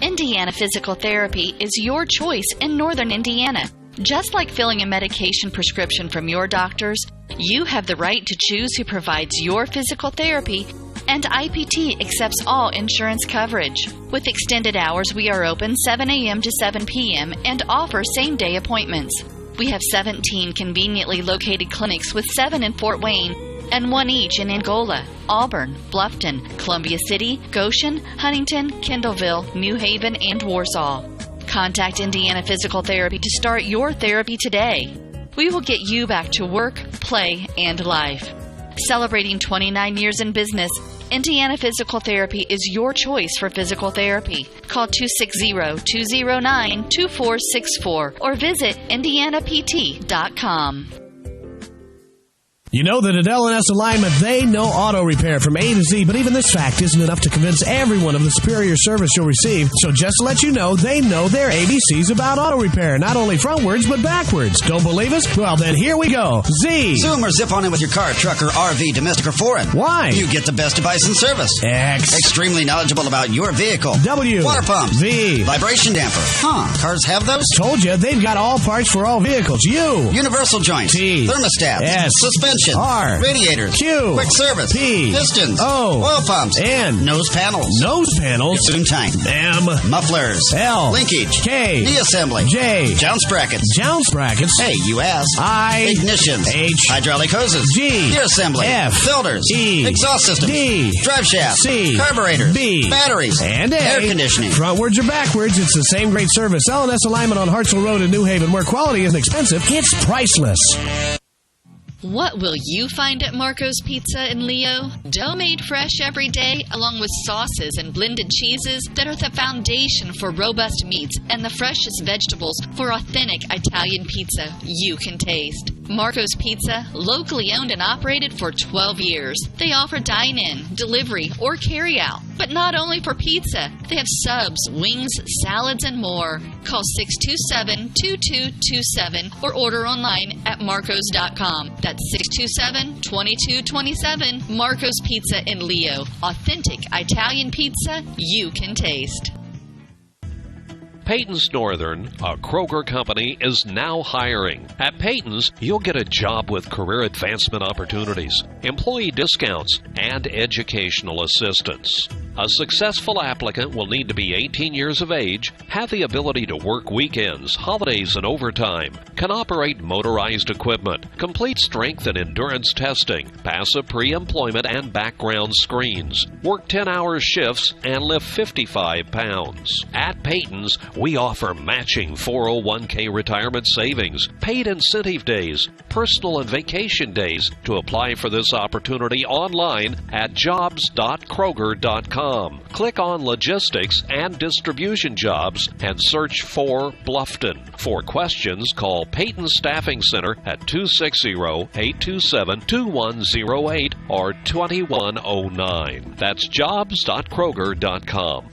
Indiana Physical Therapy is your choice in Northern Indiana. Just like filling a medication prescription from your doctors, you have the right to choose who provides your physical therapy, and IPT accepts all insurance coverage. With extended hours, we are open 7 a.m. to 7 p.m. and offer same-day appointments. We have 17 conveniently located clinics with 7 in Fort Wayne and 1 each in Angola, Auburn, Bluffton, Columbia City, Goshen, Huntington, Kendallville, New Haven, and Warsaw. Contact Indiana Physical Therapy to start your therapy today. We will get you back to work, play, and life. Celebrating 29 years in business, Indiana Physical Therapy is your choice for physical therapy. Call 260-209-2464 or visit indianapt.com. You know that at L&S Alignment, they know auto repair from A to Z, but even this fact isn't enough to convince everyone of the superior service you'll receive. So just to let you know, they know their ABCs about auto repair, not only frontwards, but backwards. Don't believe us? Well, then here we go. Z. Zoom or zip on in with your car, truck, or RV, domestic or foreign. Y. You get the best advice and service. X. Extremely knowledgeable about your vehicle. W. Water pumps. V. Vibration damper. Cars have those? Told you, they've got all parts for all vehicles. U. Universal joints. T. Thermostats. S. Suspension. R. Radiators. Q. Quick service. P. Pistons. O. Oil pumps. N. Nose panels. Nose panels. Zoom time. M. Mufflers. L. Linkage. K. Knee assembly. J. Jounce brackets. Jounce brackets. Hey, you asked. I. Ignitions. H. Hydraulic hoses. G. Gear assembly. F. Filters. E. Exhaust systems. D. Drive shafts. C. Carburetors. B. Batteries. And A. Air conditioning. Frontwards or backwards, it's the same great service. L&S Alignment on Hartsville Road in New Haven, where quality isn't expensive, it's priceless. What will you find at Marco's Pizza in Leo? Dough made fresh every day, along with sauces and blended cheeses that are the foundation for robust meats and the freshest vegetables for authentic Italian pizza you can taste. Marco's Pizza, locally owned and operated for 12 years. They offer dine-in, delivery, or carry-out. But not only for pizza, they have subs, wings, salads, and more. Call 627-2227 or order online at marcos.com. That's 627-2227. Marco's Pizza in Leo. Authentic Italian pizza you can taste. Peyton's Northern, a Kroger company, is now hiring. At Peyton's, you'll get a job with career advancement opportunities, employee discounts, and educational assistance. A successful applicant will need to be 18 years of age, have the ability to work weekends, holidays, and overtime, can operate motorized equipment, complete strength and endurance testing, pass a pre-employment and background screens, work 10-hour shifts, and lift 55 pounds. At Peyton's, we offer matching 401k retirement savings, paid incentive days, personal and vacation days. To apply for this opportunity online at jobs.kroger.com. Click on Logistics and Distribution Jobs and search for Bluffton. For questions, call Peyton Staffing Center at 260-827-2108 or 2109. That's jobs.kroger.com.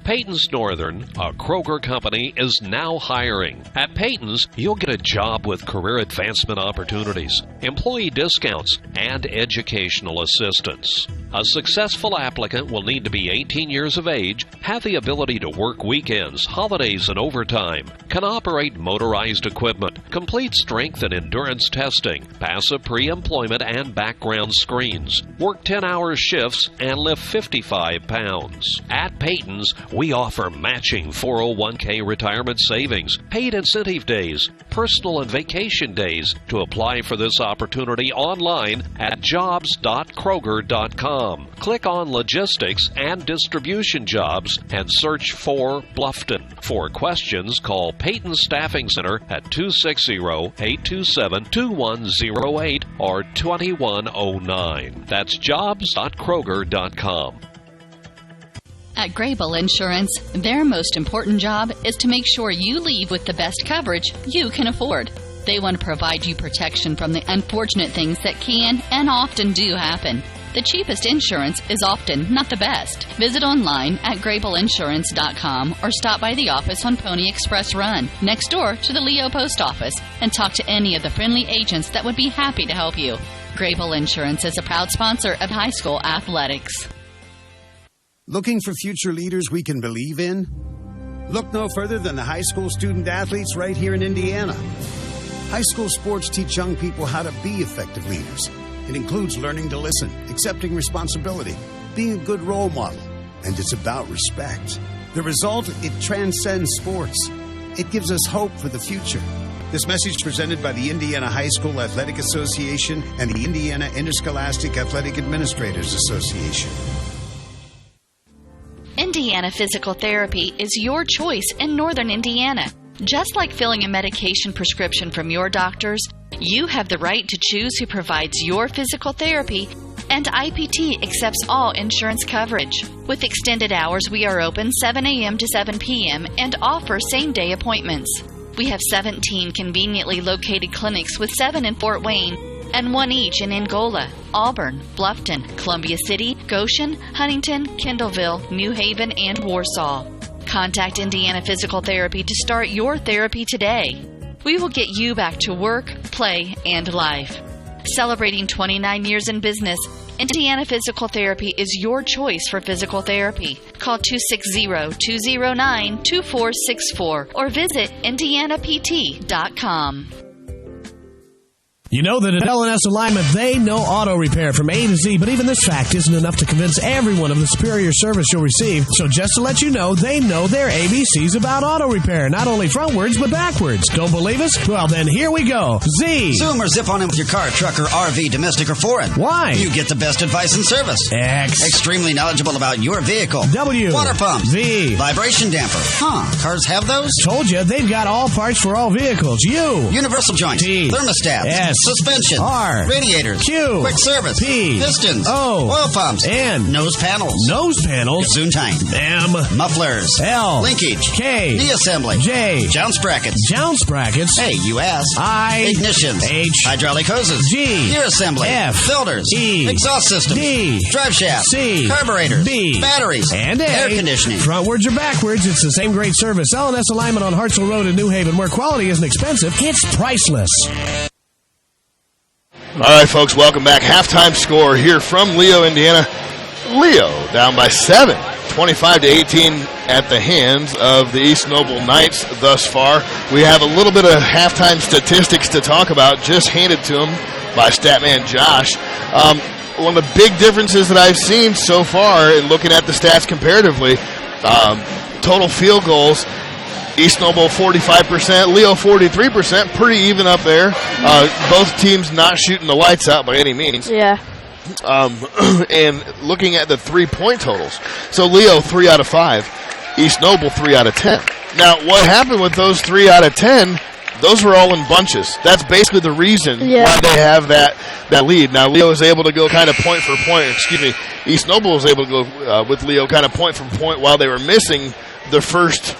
Peyton's Northern, a Kroger company, is now hiring. At Peyton's, you'll get a job with career advancement opportunities, employee discounts, and educational assistance. A successful applicant will need to be 18 years of age, have the ability to work weekends, holidays, and overtime, can operate motorized equipment, complete strength and endurance testing, pass a pre-employment and background screens, work 10-hour shifts, and lift 55 pounds. At Peyton's, we offer matching 401k retirement savings, paid incentive days, personal and vacation days. To apply for this opportunity online at jobs.kroger.com. Click on Logistics and Distribution Jobs and search for Bluffton. For questions, call Peyton Staffing Center at 260-827-2108 or 2109. That's jobs.kroger.com. At Grable Insurance, their most important job is to make sure you leave with the best coverage you can afford. They want to provide you protection from the unfortunate things that can and often do happen. The cheapest insurance is often not the best. Visit online at GrableInsurance.com or stop by the office on Pony Express Run, next door to the Leo Post Office, and talk to any of the friendly agents that would be happy to help you. Grable Insurance is a proud sponsor of high school athletics. Looking for future leaders we can believe in? Look no further than the high school student athletes right here in Indiana. High school sports teach young people how to be effective leaders. It includes learning to listen, accepting responsibility, being a good role model, and it's about respect. The result, it transcends sports. It gives us hope for the future. This message presented by the Indiana High School Athletic Association and the Indiana Interscholastic Athletic Administrators Association. Indiana Physical Therapy is your choice in Northern Indiana. Just like filling a medication prescription from your doctors, you have the right to choose who provides your physical therapy, and IPT accepts all insurance coverage. With extended hours, we are open 7 a.m. to 7 p.m. and offer same-day appointments. We have 17 conveniently located clinics with 7 in Fort Wayne and 1 each in Angola, Auburn, Bluffton, Columbia City, Goshen, Huntington, Kendallville, New Haven, and Warsaw. Contact Indiana Physical Therapy to start your therapy today. We will get you back to work, play, and life. Celebrating 29 years in business, Indiana Physical Therapy is your choice for physical therapy. Call 260-209-2464 or visit indianapt.com. You know that at L&S Alignment, they know auto repair from A to Z, but even this fact isn't enough to convince everyone of the superior service you'll receive. So just to let you know, they know their ABCs about auto repair, not only frontwards, but backwards. Don't believe us? Well, then here we go. Z. Zoom or zip on in with your car, truck, or RV, domestic or foreign. Y. You get the best advice and service. X. Extremely knowledgeable about your vehicle. W. Water pump. Z. Vibration damper. Cars have those? Told you, they've got all parts for all vehicles. U. Universal joints. T. Thermostats. S. Suspension. R. Radiators. Q. Quick service. P. Pistons. O. Oil pumps. N. Nose panels. Nose panels. Zoom time. M. Mufflers. L. Linkage. K. Knee assembly. J. Jounce brackets. Jounce brackets. Hey, you asked. I. Ignitions. H. Hydraulic hoses. G. Gear assembly. F. Filters. E. Exhaust systems. D. Drive shaft. C. Carburetors. B. Batteries. And A. Air conditioning. Frontwards or backwards, it's the same great service. L&S Alignment on Hartsville Road in New Haven, where quality isn't expensive, it's priceless. All right, folks, welcome back. Halftime score here from Leo, Indiana. Leo down by 7, 25-18 at the hands of the East Noble Knights thus far. We have a little bit of halftime statistics to talk about, just handed to them by Statman Josh. One of the big differences that I've seen so far in looking at the stats comparatively, total field goals, East Noble 45%, Leo 43%, pretty even up there. Both teams not shooting the lights out by any means. Yeah. And looking at the 3-point totals, so Leo 3 out of 5, East Noble 3 out of 10. Now, what happened with those 3 out of 10? Those were all in bunches. That's basically the reason why they have that lead. Now, Leo is able to go kind of point for point. East Noble was able to go with Leo kind of point for point while they were missing the first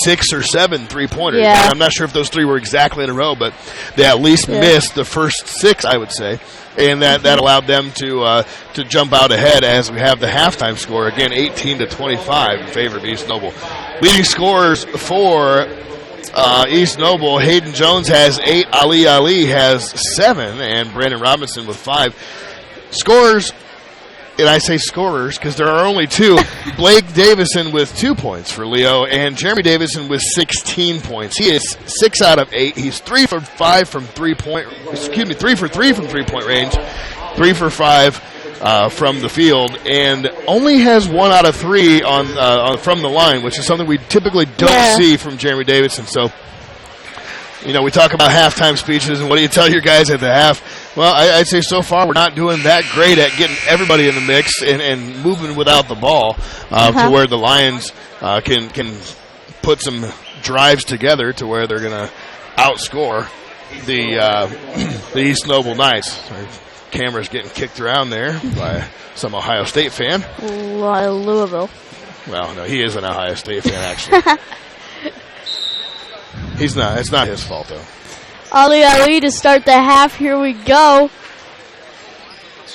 6 or 7 3-pointers. Yeah. I'm not sure if those 3 were exactly in a row, but they at least missed the first 6, I would say. And that allowed them to jump out ahead as we have the halftime score. Again, 18-25 in favor of East Noble. Leading scorers for East Noble, Hayden Jones has 8, Ali has 7, and Brandon Robinson with 5. Scorers, and I say scorers because there are only 2, Blake Davison with 2 points for Leo, and Jeremy Davison with 16 points. He is 6 out of 8. He's 3 for 3 from 3-point range, 3 for 5 from the field, and only has 1 out of 3 on from the line, which is something we typically don't see from Jeremy Davison. So, we talk about halftime speeches, and what do you tell your guys at the half? Well, I'd say so far we're not doing that great at getting everybody in the mix and moving without the ball to where the Lions can put some drives together to where they're going to outscore the East Noble Knights. Our camera's getting kicked around there by some Ohio State fan. Louisville. Well, no, he is an Ohio State fan, actually. He's not. It's not his fault, though. Ali to start the half. Here we go.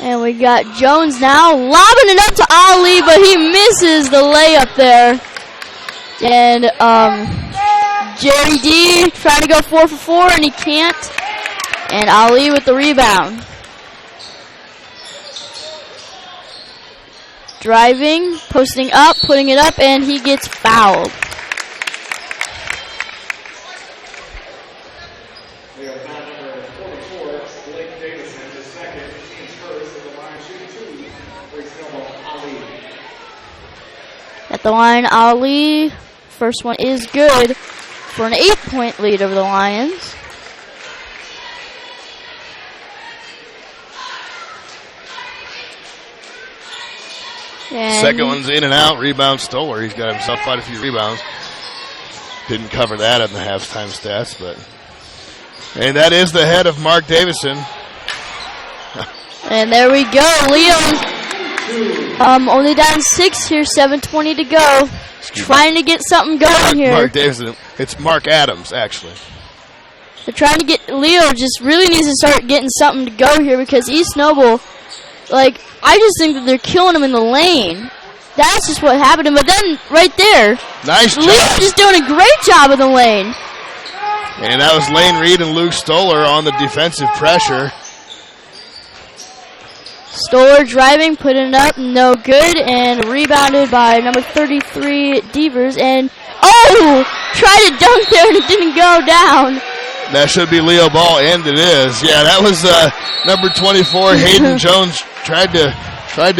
And we got Jones now lobbing it up to Ali, but he misses the layup there. And Jerry D trying to go 4 for 4, and he can't. And Ali with the rebound. Driving, posting up, putting it up, and he gets fouled. At the line, Ali. First one is good for an 8-point lead over the Lions. And second one's in and out. Rebound Stoller. He's got himself quite a few rebounds. Didn't cover that in the halftime stats, but. And that is the head of Mark Davison. And there we go. Leo only down 6 here, 7:20 to go. Trying to get something going here. Mark Davison. It's Mark Adams, actually. They're trying to get Leo just really needs to start getting something to go here because East Noble, I just think that they're killing him in the lane. That's just what happened to him. But then, right there, nice job. Leo's just doing a great job in the lane. And that was Lane Reed and Luke Stoller on the defensive pressure. Stoller driving, putting it up, no good, and rebounded by number 33, Devers. And, tried to dunk there and it didn't go down. That should be Leo ball, and it is. Yeah, that was number 24, Hayden Jones, tried to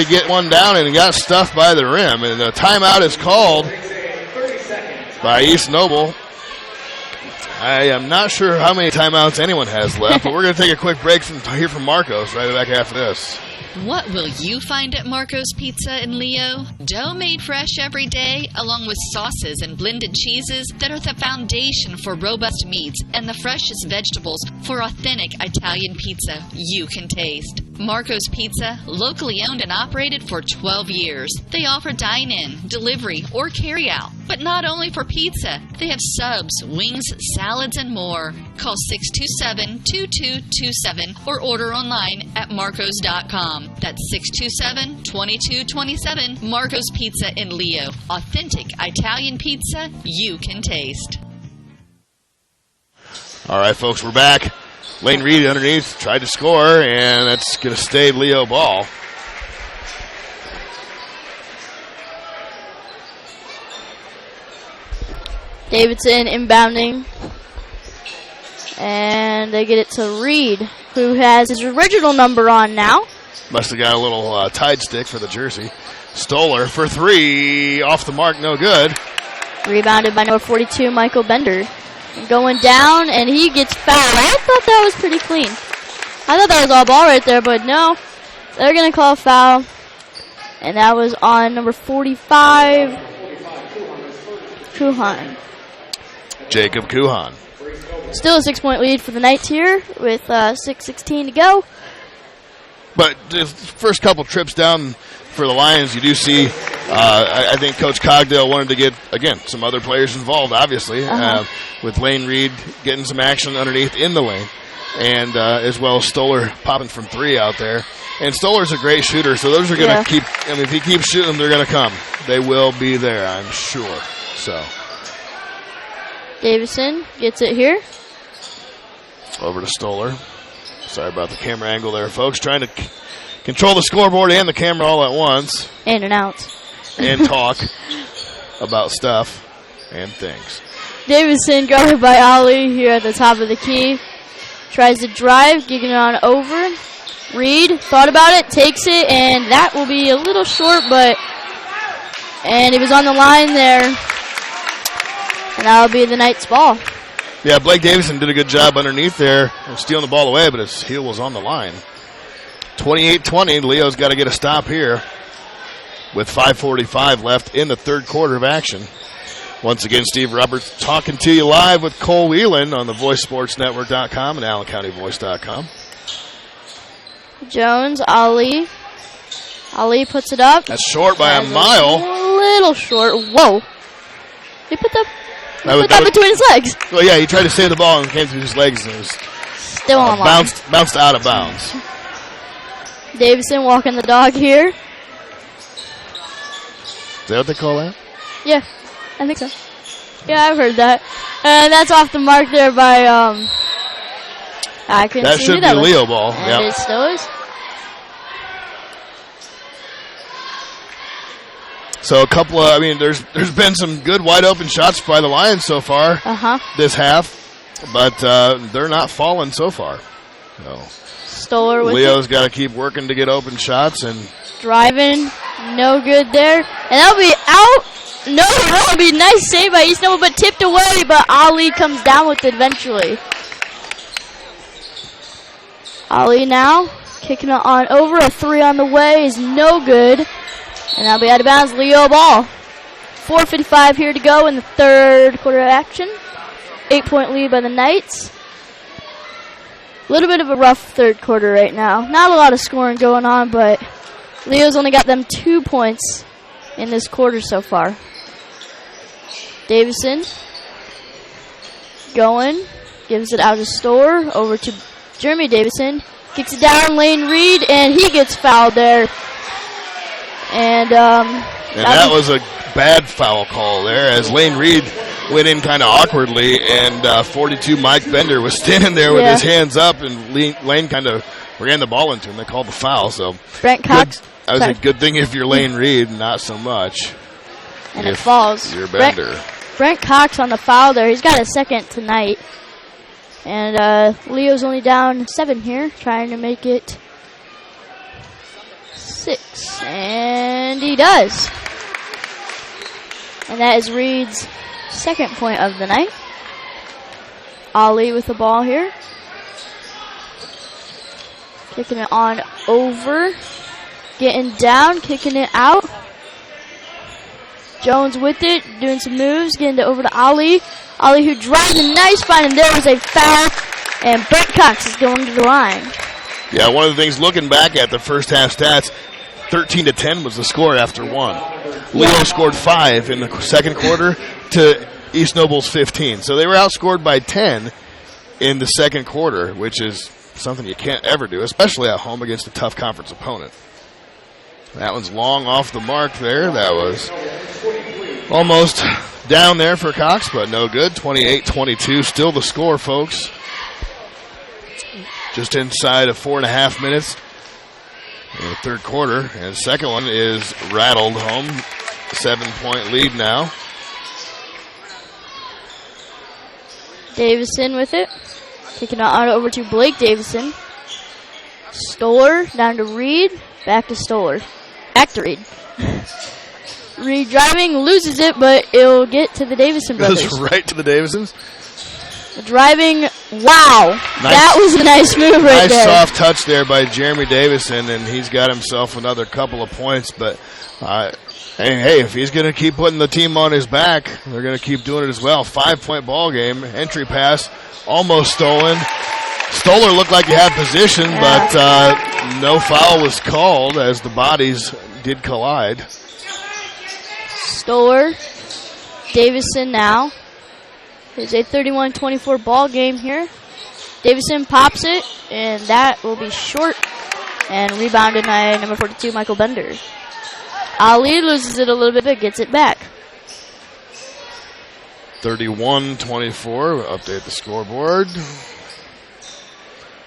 get one down and got stuffed by the rim. And the timeout is called by East Noble. I am not sure how many timeouts anyone has left, but we're going to take a quick break from here from Marcos right back after this. What will you find at Marco's Pizza in Leo? Dough made fresh every day, along with sauces and blended cheeses that are the foundation for robust meats and the freshest vegetables for authentic Italian pizza you can taste. Marco's Pizza, locally owned and operated for 12 years. They offer dine-in, delivery, or carry-out. But not only for pizza, they have subs, wings, salads, and more. Call 627-2227 or order online at marcos.com. That's 627-2227. Marco's Pizza in Leo. Authentic Italian pizza you can taste. All right, folks, we're back. Lane Reed underneath tried to score, and that's going to stay Leo ball. Davidson inbounding. And they get it to Reed, who has his original number on now. Must have got a little tide stick for the jersey. Stoller for 3. Off the mark, no good. Rebounded by number 42, Michael Bender. And going down, and he gets fouled. I thought that was pretty clean. I thought that was all ball right there, but no. They're going to call a foul. And that was on number 45, Kuhan. Jacob Kuhan. Still a 6-point lead for the Knights here with 6:16 to go. But the first couple trips down for the Lions, you do see, I think Coach Cogdale wanted to get, again, some other players involved, obviously, with Lane Reed getting some action underneath in the lane, and as well as Stoller popping from 3 out there. And Stoller's a great shooter, so those are going to keep, I mean, if he keeps shooting, they're going to come. They will be there, I'm sure. So Davison gets it here. over to Stoller. Sorry about the camera angle there, folks. Trying to control the scoreboard and the camera all at once. In and out. And talk about stuff and things. Davison guarded by Ali here at the top of the key. Tries to drive, getting it on over. Reed thought about it, takes it, and that will be a little short, and he was on the line there. And that'll be the Knights' ball. Yeah, Blake Davison did a good job underneath there of stealing the ball away, but his heel was on the line. 28-20, Leo's got to get a stop here with 5:45 left in the third quarter of action. Once again, Steve Roberts talking to you live with Cole Whelan on the VoiceSportsNetwork.com and AllenCountyVoice.com. Jones, Ali. Ali puts it up. That's short by a mile. A little short. Whoa. He put that That between his legs. Well, yeah, he tried to save the ball and it came through his legs and it was still on line. Bounced out of bounds. Davison walking the dog here. Is that what they call that? Yeah, I think so. Yeah, I've heard that. And that's off the mark there by, I couldn't that see should who be that a was. Leo ball. And Yep. it still is. So a couple of, there's been some good wide open shots by the Lions so far this half, but they're not falling so far. No. Stoller with Leo's got to keep working to get open shots and driving, no good there, and that'll be out. No, that'll be nice save by East Noble, but tipped away. But Ali comes down with it eventually. Ali now kicking it on over. A 3 on the way is no good. And that'll be out of bounds. Leo ball. 4:55 here to go in the third quarter of action. 8-point lead by the Knights. A little bit of a rough third quarter right now. Not a lot of scoring going on, but Leo's only got them 2 points in this quarter so far. Davison going. Gives it out of Stoller. Over to Jeremy Davison. Kicks it down. Lane Reed, and he gets fouled there. And that was a bad foul call there as Lane Reed went in kind of awkwardly, and 42 Mike Bender was standing there with his hands up, and Lane kind of ran the ball into him. They called the foul, so Brent Cox. That was a good thing if you're Lane Reed, not so much. And it falls. You're Bender. Brent Cox on the foul there. He's got a second tonight. And Leo's only down 7 here, trying to make it 6. And he does. And that is Reed's second point of the night. Ali with the ball here. Kicking it on over. Getting down, kicking it out. Jones with it, doing some moves, getting it over to Ali. Ali who drives a nice find, and there was a foul. And Brent Cox is going to the line. Yeah, one of the things looking back at the first half stats, 13-10 was the score after 1. Leo scored 5 in the second quarter to East Noble's 15. So they were outscored by 10 in the second quarter, which is something you can't ever do, especially at home against a tough conference opponent. That one's long off the mark there. That was almost down there for Cox, but no good. 28-22, still the score, folks. Just inside of 4.5 minutes in the third quarter. And the second one is rattled home. 7-point lead now. Davison with it. Kicking it on over to Blake Davison. Stoller down to Reed. Back to Stoller. Back to Reed. Reed driving, loses it, but it'll get to the Davison brothers. Goes right to the Davisons. Driving, wow. That was a nice move right there. Nice soft touch there by Jeremy Davison, and he's got himself another couple of points. But, hey, if he's going to keep putting the team on his back, they're going to keep doing it as well. 5-point ball game. Entry pass almost stolen. Stoller looked like he had position, but no foul was called as the bodies did collide. Stoller, Davison now. It's a 31-24 ball game here. Davison pops it, and that will be short. And rebounded by number 42, Michael Bender. Ali loses it a little bit, but gets it back. 31-24. We'll update the scoreboard.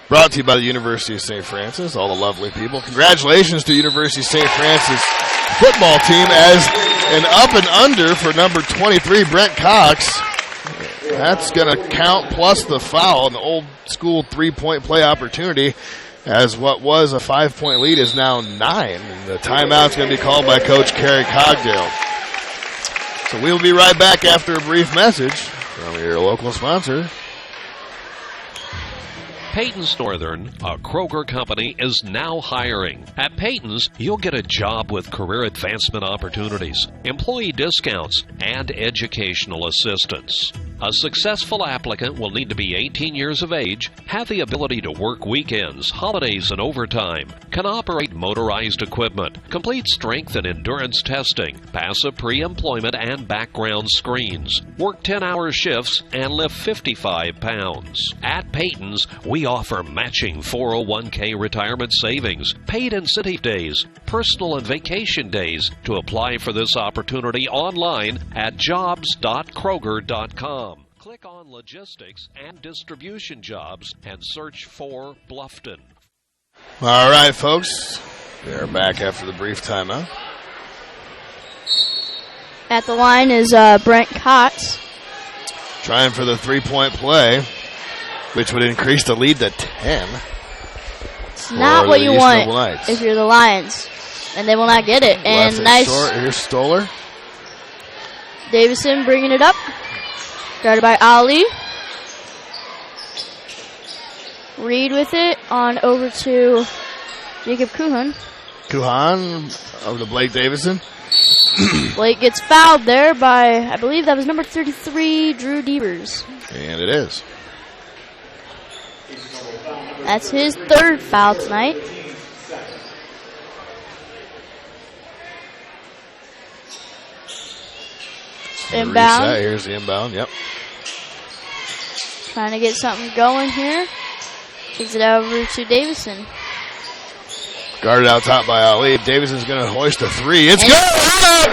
Brought to you by the University of St. Francis, all the lovely people. Congratulations to University of St. Francis football team as an up and under for number 23, Brent Cox. That's going to count plus the foul, an old school 3-point play opportunity, as what was a 5-point lead is now 9. And the timeout's going to be called by Coach Kerry Cogdale. So we'll be right back after a brief message from your local sponsor. Peyton's Northern, a Kroger company, is now hiring. At Peyton's, you'll get a job with career advancement opportunities, employee discounts, and educational assistance. A successful applicant will need to be 18 years of age, have the ability to work weekends, holidays, and overtime, can operate motorized equipment, complete strength and endurance testing, pass a pre-employment and background screens, work 10-hour shifts, and lift 55 pounds. At Peyton's, we offer matching 401k retirement savings, paid incentive days, personal and vacation days. To apply for this opportunity online at jobs.kroger.com. Click on Logistics and Distribution Jobs and search for Bluffton. All right, folks. They're back after the brief timeout. At the line is Brent Cox. Trying for the 3-point play, which would increase the lead to 10. It's not what you want if you're the Lions. And they will not get it. And left nice. Short. Here's Stoller. Davison bringing it up. Guarded by Ali. Reed with it on over to Jacob Kuhan. Kuhan over to Blake Davison. Blake gets fouled there by, I believe that was number 33, Drew Devers. And it is. That's his third foul tonight. Inbound. Reset. Here's the inbound. Yep. Trying to get something going here. Kicks it over to Davison. Guarded out top by Ali. Davison's going to hoist a 3. It's good!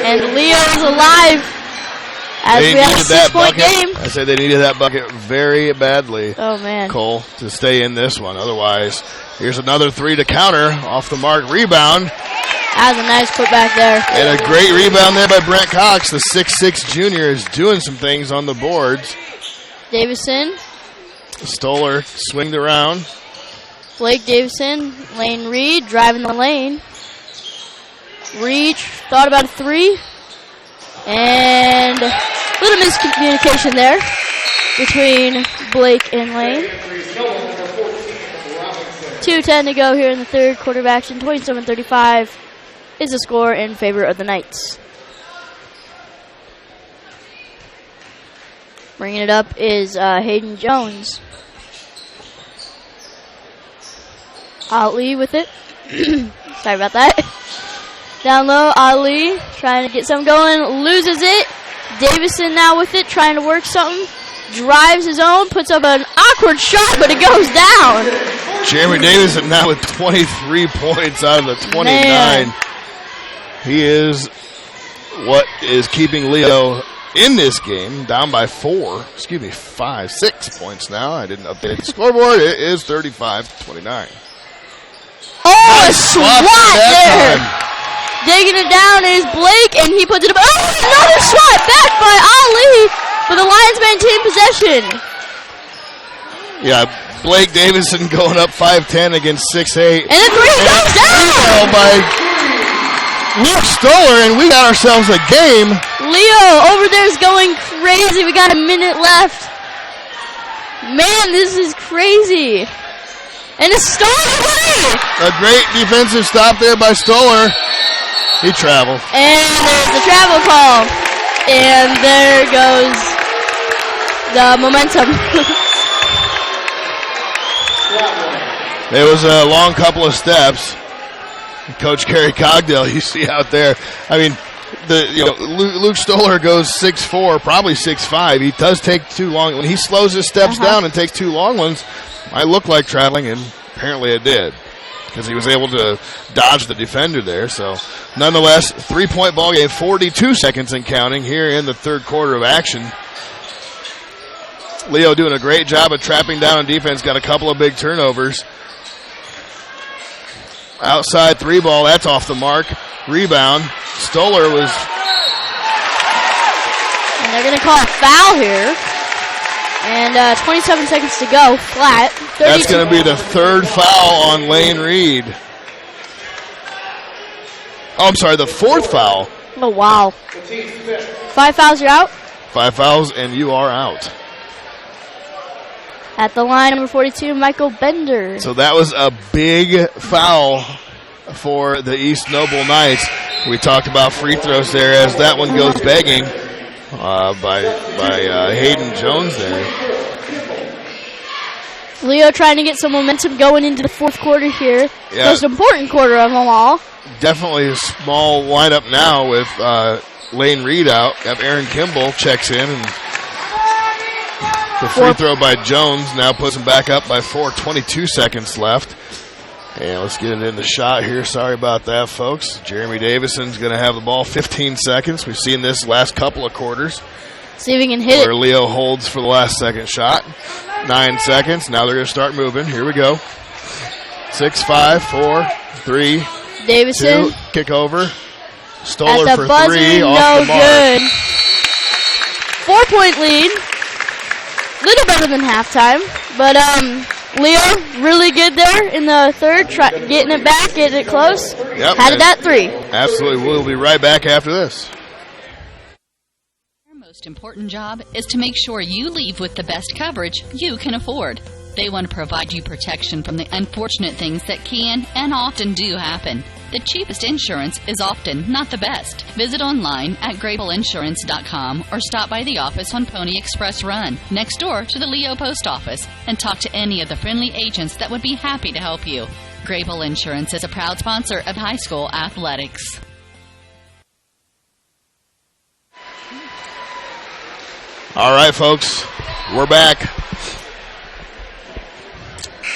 And Leo's alive as we have a 6-point game. I said they needed that bucket very badly. Oh, man. Cole, to stay in this one. Otherwise, here's another 3 to counter. Off the mark rebound. That was a nice putback there. And a great rebound there by Brent Cox. The 6'6 junior is doing some things on the boards. Davison. Stoller swinged around. Blake Davison, Lane Reed driving the lane. Reed thought about a 3. And a little miscommunication there between Blake and Lane. 2:10 to go here in the third quarter of action. 27-35 is the score in favor of the Knights. Bringing it up is Hayden Jones. Ali with it. Sorry about that. Down low, Ali trying to get something going. Loses it. Davison now with it, trying to work something. Drives his own, puts up an awkward shot, but it goes down. Jeremy Davison now with 23 points out of the 29. Man. He is what is keeping Leo in this game, down by 6 points now. I didn't update the scoreboard. It is 35-29. Oh, nice a swat there. Digging it down is Blake, and he puts it up. Oh, another swat back by Ali. But the Lions maintain possession. Yeah, Blake Davison going up 5'10" against 6'8". And the three goes down! By Luke Stoller, and we got ourselves a game. Leo over there is going crazy. We got a minute left. Man, this is crazy. And a Stoller play! A great defensive stop there by Stoller. He traveled. And there's the travel call. And there goes the momentum. There was a long couple of steps. Coach Kerry Cogdell, you see out there. I mean, Luke Stoller goes 6'4", probably 6'5". He does take too long. When he slows his steps down and takes two long ones, might look like traveling, and apparently it did, because he was able to dodge the defender there. So, nonetheless, 3-point ball game, 42 seconds and counting here in the third quarter of action. Leo doing a great job of trapping down on defense, got a couple of big turnovers. Outside three ball, that's off the mark. Rebound. Stoller was... And they're going to call a foul here. And 27 seconds to go, flat. That's going to be the third foul on Lane Reed. Oh, I'm sorry, the fourth foul. Oh, wow. 5 fouls, you're out? 5 fouls, and you are out. At the line, number 42, Michael Bender. So that was a big foul for the East Noble Knights. We talked about free throws there as that one goes begging by Hayden Jones there. Leo trying to get some momentum going into the fourth quarter here. Yeah. Most important quarter of them all. Definitely a small lineup now with Lane Reed out. Have Aaron Kimball checks in, and the free throw by Jones now puts him back up by 4. 22 seconds left. And let's get it in the shot here. Sorry about that, folks. Jeremy Davison's going to have the ball 15 seconds. We've seen this last couple of quarters. See if he can hit where Leo holds for the last second shot. 9 seconds. Now they're going to start moving. Here we go. 6, 5, 4, 3, Davison. 2. Kick over. Stoller at the for buzzer, 3. Off no the mark. good. 4-point lead. Little better than halftime. But Leo, really good there in the third. Getting it back, getting it close. Yep. Had it at 3. Absolutely. We'll be right back after this. Your most important job is to make sure you leave with the best coverage you can afford. They want to provide you protection from the unfortunate things that can and often do happen. The cheapest insurance is often not the best. Visit online at GrableInsurance.com or stop by the office on Pony Express Run, next door to the Leo Post Office, and talk to any of the friendly agents that would be happy to help you. Grable Insurance is a proud sponsor of high school athletics. All right, folks, we're back.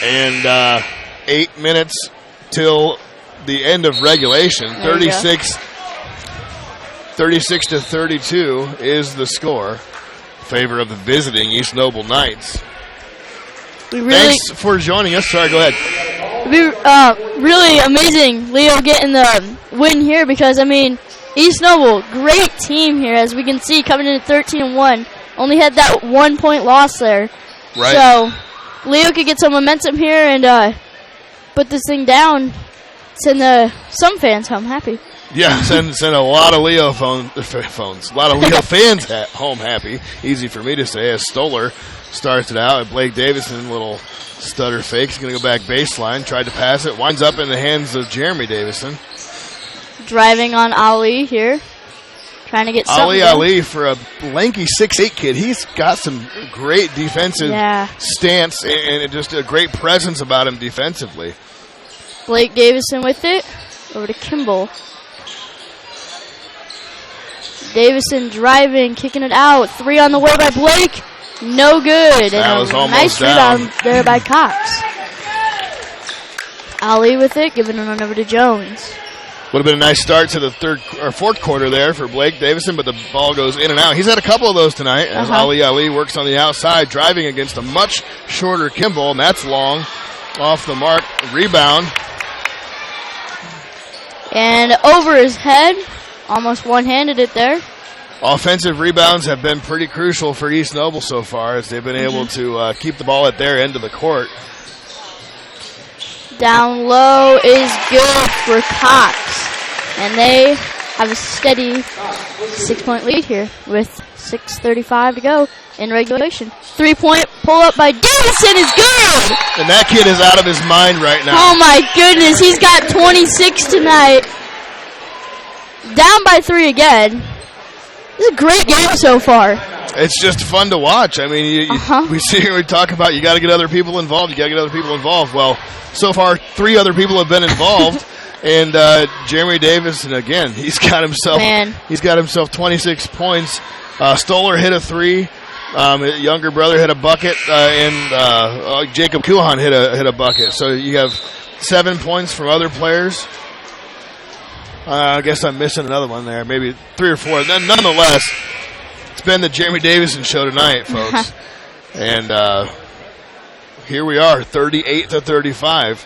And 8 minutes till the end of regulation. 36 to 32 is the score in favor of the visiting East Noble Knights. Thanks for joining us. Sorry, go ahead. Really amazing Leo getting the win here because, I mean, East Noble, great team here, as we can see, coming in at 13-1. Only had that 1-point loss there. Right. So Leo could get some momentum here and put this thing down. Send some fans home happy. Yeah, send a lot of Leo phones, a lot of Leo fans home happy. Easy for me to say as Stoller starts it out. And Blake Davison, little stutter fake. He's going to go back baseline. Tried to pass it. Winds up in the hands of Jeremy Davison. Driving on Ali here. Trying to get something. Ali for a lanky 6'8" kid. He's got some great defensive stance and just a great presence about him defensively. Blake Davison with it. Over to Kimball. Davison driving, kicking it out. 3 on the way by Blake. No good. That was almost nice down. rebound there by Cox. Ali with it, giving it on over to Jones. Would have been a nice start to the fourth quarter there for Blake Davison, but the ball goes in and out. He's had a couple of those tonight as Ali works on the outside, driving against a much shorter Kimball, and that's long. Off the mark. Rebound. And over his head. Almost one-handed it there. offensive rebounds have been pretty crucial for East Noble so far, as they've been able to keep the ball at their end of the court. Down low is good for Cox. And they have a steady 6-point lead here with 6:35 to go in regulation. 3-point pull-up by Davison is good! And that kid is out of his mind right now. Oh my goodness, he's got 26 tonight. Down by 3 again. This is a great game so far. It's just fun to watch. I mean, we talk about you got to get other people involved. Well, so far 3 other people have been involved, and Jeremy Davis, and again, he's got himself 26 points. Stoller hit a 3. Younger brother hit a bucket, and Jacob Kuhan hit a bucket. So you have 7 points from other players. I guess I'm missing another one there, maybe 3 or 4. Nonetheless, it's been the Jeremy Davison show tonight, folks. And here we are, 38-35.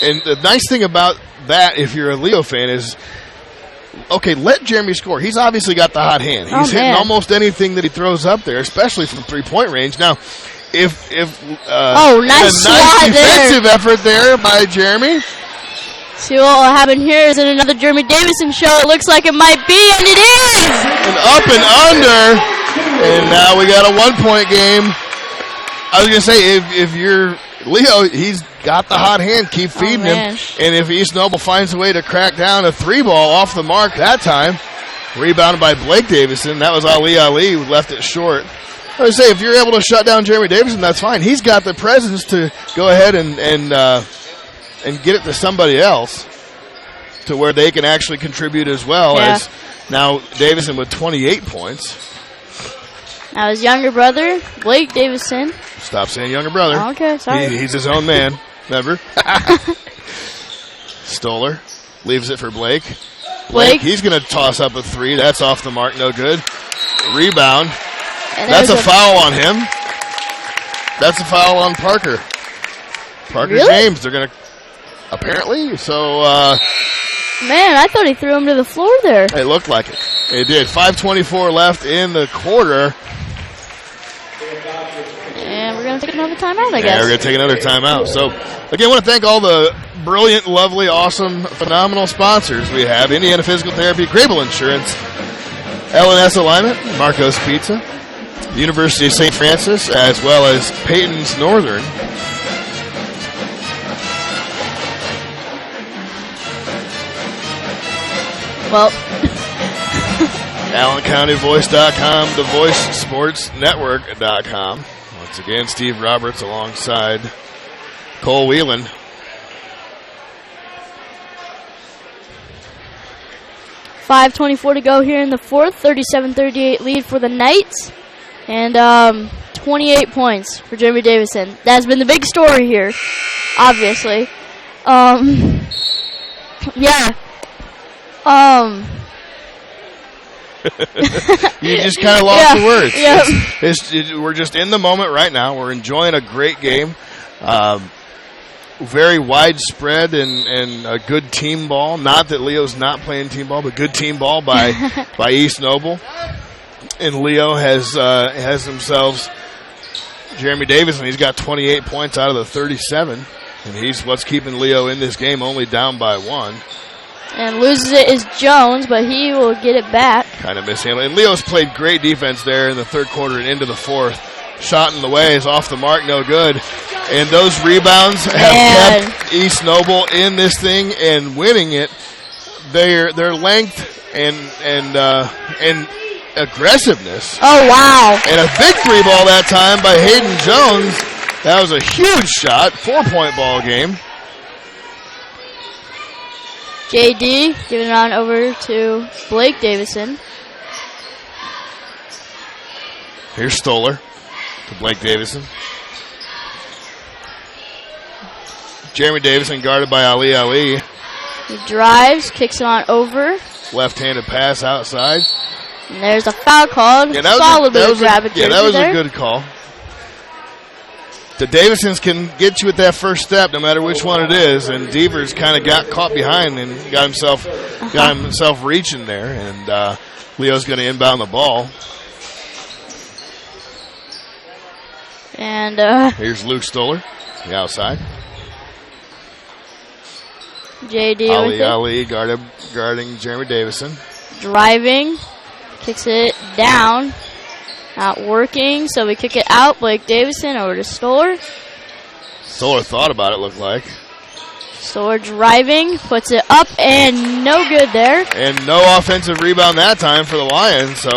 And the nice thing about that, if you're a Leo fan, is, okay, let Jeremy score. He's obviously got the hot hand. He's hitting almost anything that he throws up there, especially from 3-point range. Now, if nice defensive effort there by Jeremy. See what will happen here is in another Jeremy Davison show. It looks like it might be, and it is! And up and under. And now we got a 1-point game. I was going to say, if you're Leo, he's got the hot hand. Keep feeding him. And if East Noble finds a way to crack down a 3-ball off the mark that time, rebounded by Blake Davison. That was Ali who left it short. I would say, if you're able to shut down Jeremy Davison, that's fine. He's got the presence to go ahead and get it to somebody else to where they can actually contribute as well, as now Davison with 28 points. Now his younger brother, Blake Davison. Stop saying younger brother. Oh, okay, sorry. He's his own man. Remember? Stoller leaves it for Blake. Blake, he's going to toss up a 3. That's off the mark. No good. Rebound. That's a foul on him. That's a foul on Parker. Parker James. They're going to... Apparently, so... Man, I thought he threw him to the floor there. It looked like it. It did. 5:24 left in the quarter. And we're going to take another timeout, I guess. Yeah, we're going to take another timeout. So, again, I want to thank all the brilliant, lovely, awesome, phenomenal sponsors we have. Indiana Physical Therapy, Grable Insurance, L&S Alignment, Marco's Pizza, University of St. Francis, as well as Peyton's Northern. Well, AllenCountyVoice.com, TheVoiceSportsNetwork.com. Once again, Steve Roberts alongside Cole Whelan. .5:24 to go here in the fourth. 37-38 lead for the Knights. And 28 points for Jeremy Davison. That's been the big story here, obviously. Yeah. You just kind of lost the words. Yeah. We're just in the moment right now. We're enjoying a great game. Very widespread and a good team ball. Not that Leo's not playing team ball, but good team ball by East Noble. And Leo has themselves Jeremy Davison. He's got 28 points out of the 37. And he's what's keeping Leo in this game, only down by 1. And loses it is Jones, but he will get it back. Kind of mishandling. And Leo's played great defense there in the third quarter and into the fourth. Shot in the way is off the mark, no good. And those rebounds have kept East Noble in this thing and winning it. Their length and aggressiveness. Oh, wow. And a victory ball that time by Hayden Jones. That was a huge shot. 4-point ball game. JD giving it on over to Blake Davison. Here's Stoller to Blake Davison. Jeremy Davison guarded by Ali. He drives, kicks it on over. Left-handed pass outside. And there's a foul called. Yeah, solid move, grab that was a good call. The Davisons can get you at that first step, no matter which one it is. And Devers kind of got caught behind and got himself reaching there. And Leo's going to inbound the ball. And here's Luke Stoller, the outside. JD Ali guarding Jeremy Davison. Driving, kicks it down. Not working, so we kick it out. Blake Davison over to Stoller. Stoller thought about it, looked like. Stoller driving, puts it up, and no good there. And no offensive rebound that time for the Lions, so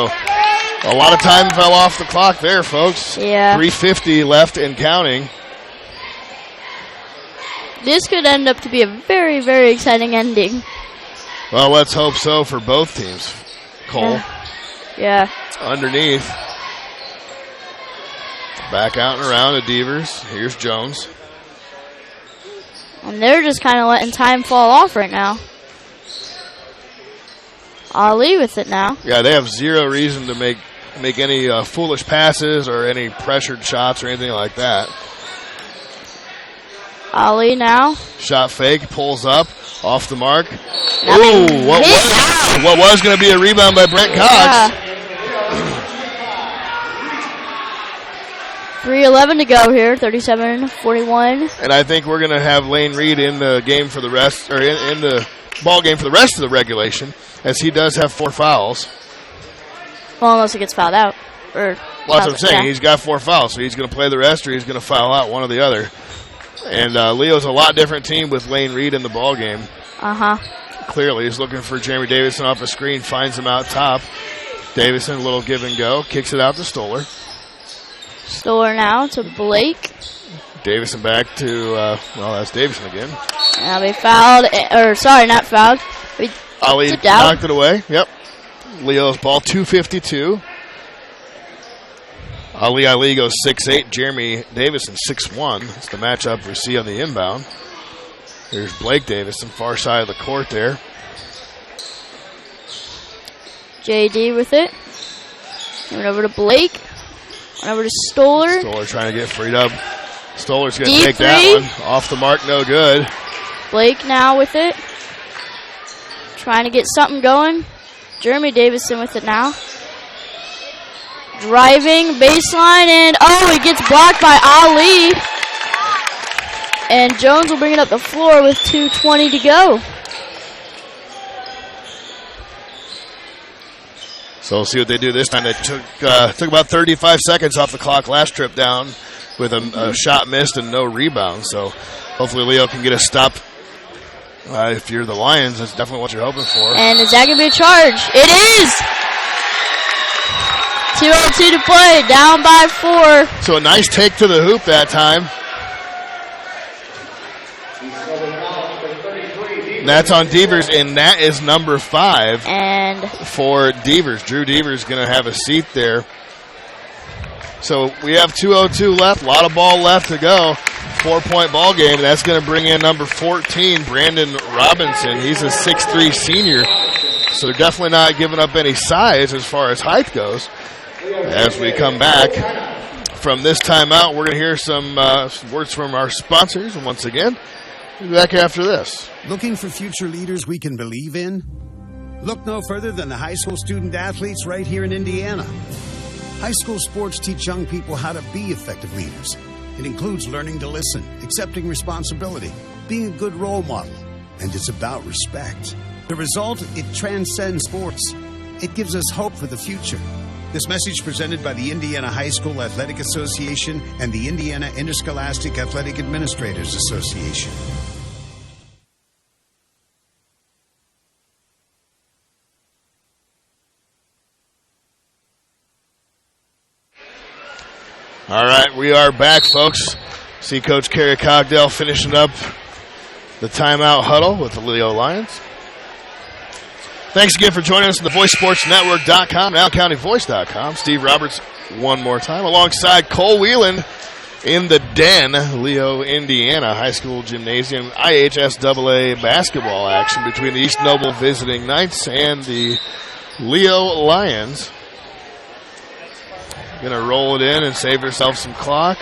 a lot of time fell off the clock there, folks. Yeah. 3:50 left and counting. This could end up to be a very, very exciting ending. Well, let's hope so for both teams. Cole. Yeah. Underneath. Back out and around to Devers. Here's Jones. And they're just kind of letting time fall off right now. Ali with it now. Yeah, they have zero reason to make any foolish passes or any pressured shots or anything like that. Ali now. Shot fake, pulls up, off the mark. Ooh, what was going to be a rebound by Brent Cox. Yeah. 3:11 to go here, 37-41. And I think we're going to have Lane Reed in the game for the rest, or in the ball game for the rest of the regulation, as he does have 4 fouls. Well, unless he gets fouled out. Well, that's what I'm saying. Yeah. He's got 4 fouls, so he's going to play the rest, or he's going to foul out one or the other. And Leo's a lot different team with Lane Reed in the ball game. Clearly, he's looking for Jeremy Davison off a screen, finds him out top. Davison, a little give and go, kicks it out to Stoller. Stoller now to Blake. Davison back to, that's Davison again. Now we fouled, not fouled. Ali knocked it away. Yep. Leo's ball, 2:52. Ali goes 6'8". Jeremy Davison 6'1". That's the matchup we see on the inbound. There's Blake Davison, far side of the court there. JD with it. Went over to Blake. Went over to Stoller. Stoller trying to get freed up. Stoller's going to take that one. Off the mark, no good. Blake now with it. Trying to get something going. Jeremy Davison with it now. Driving, baseline, and it gets blocked by Ali. And Jones will bring it up the floor with 2:20 to go. So we'll see what they do this time. They took about 35 seconds off the clock last trip down with a shot missed and no rebound. So hopefully Leo can get a stop. If you're the Lions, that's definitely what you're hoping for. And is that going to be a charge? It is! 2:02 to play, down by 4. So a nice take to the hoop that time. And that's on Devers, and that is number 5 and for Devers. Drew Devers going to have a seat there. So we have 2:02 left, a lot of ball left to go. 4-point ball game. That's going to bring in number 14, Brandon Robinson. He's a 6'3" senior, so they're definitely not giving up any size as far as height goes. As we come back from this timeout, we're going to hear some words from our sponsors. And once again, we'll be back after this. Looking for future leaders we can believe in? Look no further than the high school student athletes right here in Indiana. High school sports teach young people how to be effective leaders. It includes learning to listen, accepting responsibility, being a good role model, and it's about respect. The result, it transcends sports. It gives us hope for the future. This message presented by the Indiana High School Athletic Association and the Indiana Interscholastic Athletic Administrators Association. All right, we are back, folks. See Coach Kerry Cogdell finishing up the timeout huddle with the Leo Lions. Thanks again for joining us on the VoiceSportsNetwork.com and AllenCountyVoice.com. Steve Roberts one more time alongside Cole Whelan in the Den, Leo, Indiana High School Gymnasium, IHSAA basketball action between the East Noble visiting Knights and the Leo Lions. Going to roll it in and save herself some clock.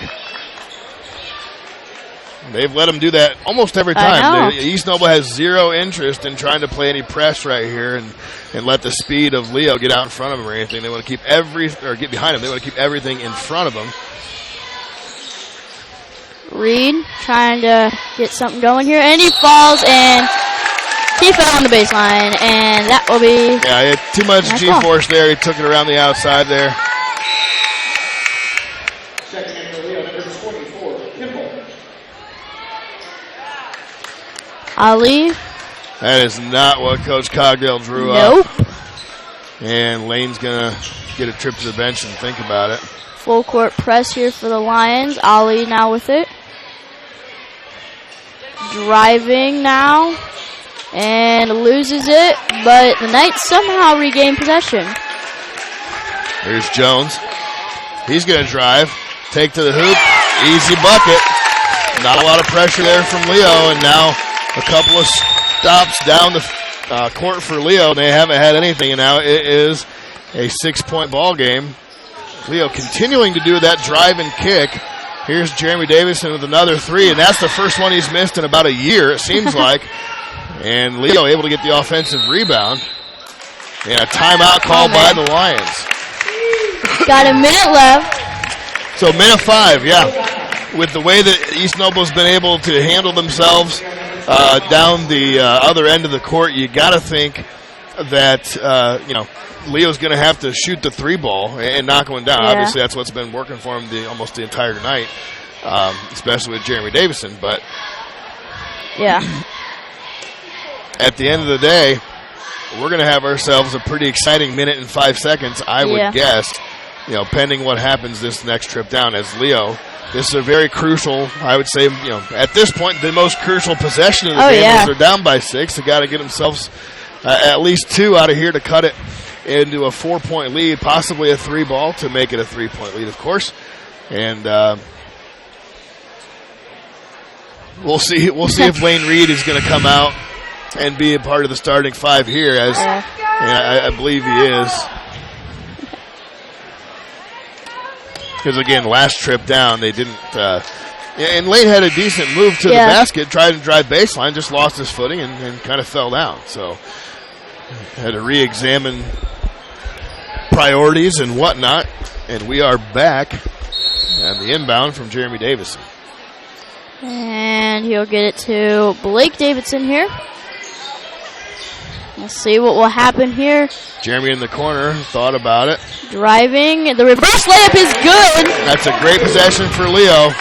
They've let him do that almost every time. East Noble has zero interest in trying to play any press right here and let the speed of Leo get out in front of him or anything. They want to keep get behind him. They want to keep everything in front of him. Reed trying to get something going here, and he falls, and he fell on the baseline, and that will be... Yeah, he had too much G-force there. He took it around the outside there. Ali. That is not what Coach Cogdale drew up. Nope. And Lane's going to get a trip to the bench and think about it. Full court press here for the Lions. Ali now with it. Driving now. And loses it, but the Knights somehow regain possession. Here's Jones. He's going to drive. Take to the hoop. Easy bucket. Not a lot of pressure there from Leo, and now a couple of stops down the court for Leo. They haven't had anything, and now it is a 6-point ball game. Leo continuing to do that drive and kick. Here's Jeremy Davison with another three, and that's the first one he's missed in about a year, it seems like. And Leo able to get the offensive rebound. And a timeout called by the Lions. Got a minute left. So minute 5, yeah. With the way that East Noble's been able to handle themselves down the other end of the court, you got to think that, Leo's going to have to shoot the 3 ball and knock one down. Yeah. Obviously, that's what's been working for him almost the entire night, especially with Jeremy Davison. But yeah, at the end of the day, we're going to have ourselves a pretty exciting minute and 5 seconds, I would guess, pending what happens this next trip down. As Leo, this is a very crucial, I would say, at this point, the most crucial possession of the game. As they're down by 6. They got to get themselves at least 2 out of here to cut it into a 4-point lead, possibly a 3 ball to make it a 3-point lead, of course. And we'll see if Lane Reed is going to come out and be a part of the starting 5 here, as I believe he is. Because, again, last trip down, they didn't and Lane had a decent move to the basket, tried to drive baseline, just lost his footing and kind of fell down. So had to re-examine priorities and whatnot. And we are back at the inbound from Jeremy Davison. And he'll get it to Blake Davidson here. We'll see what will happen here. Jeremy in the corner, thought about it. Driving, the reverse layup is good. That's a great possession for Leo.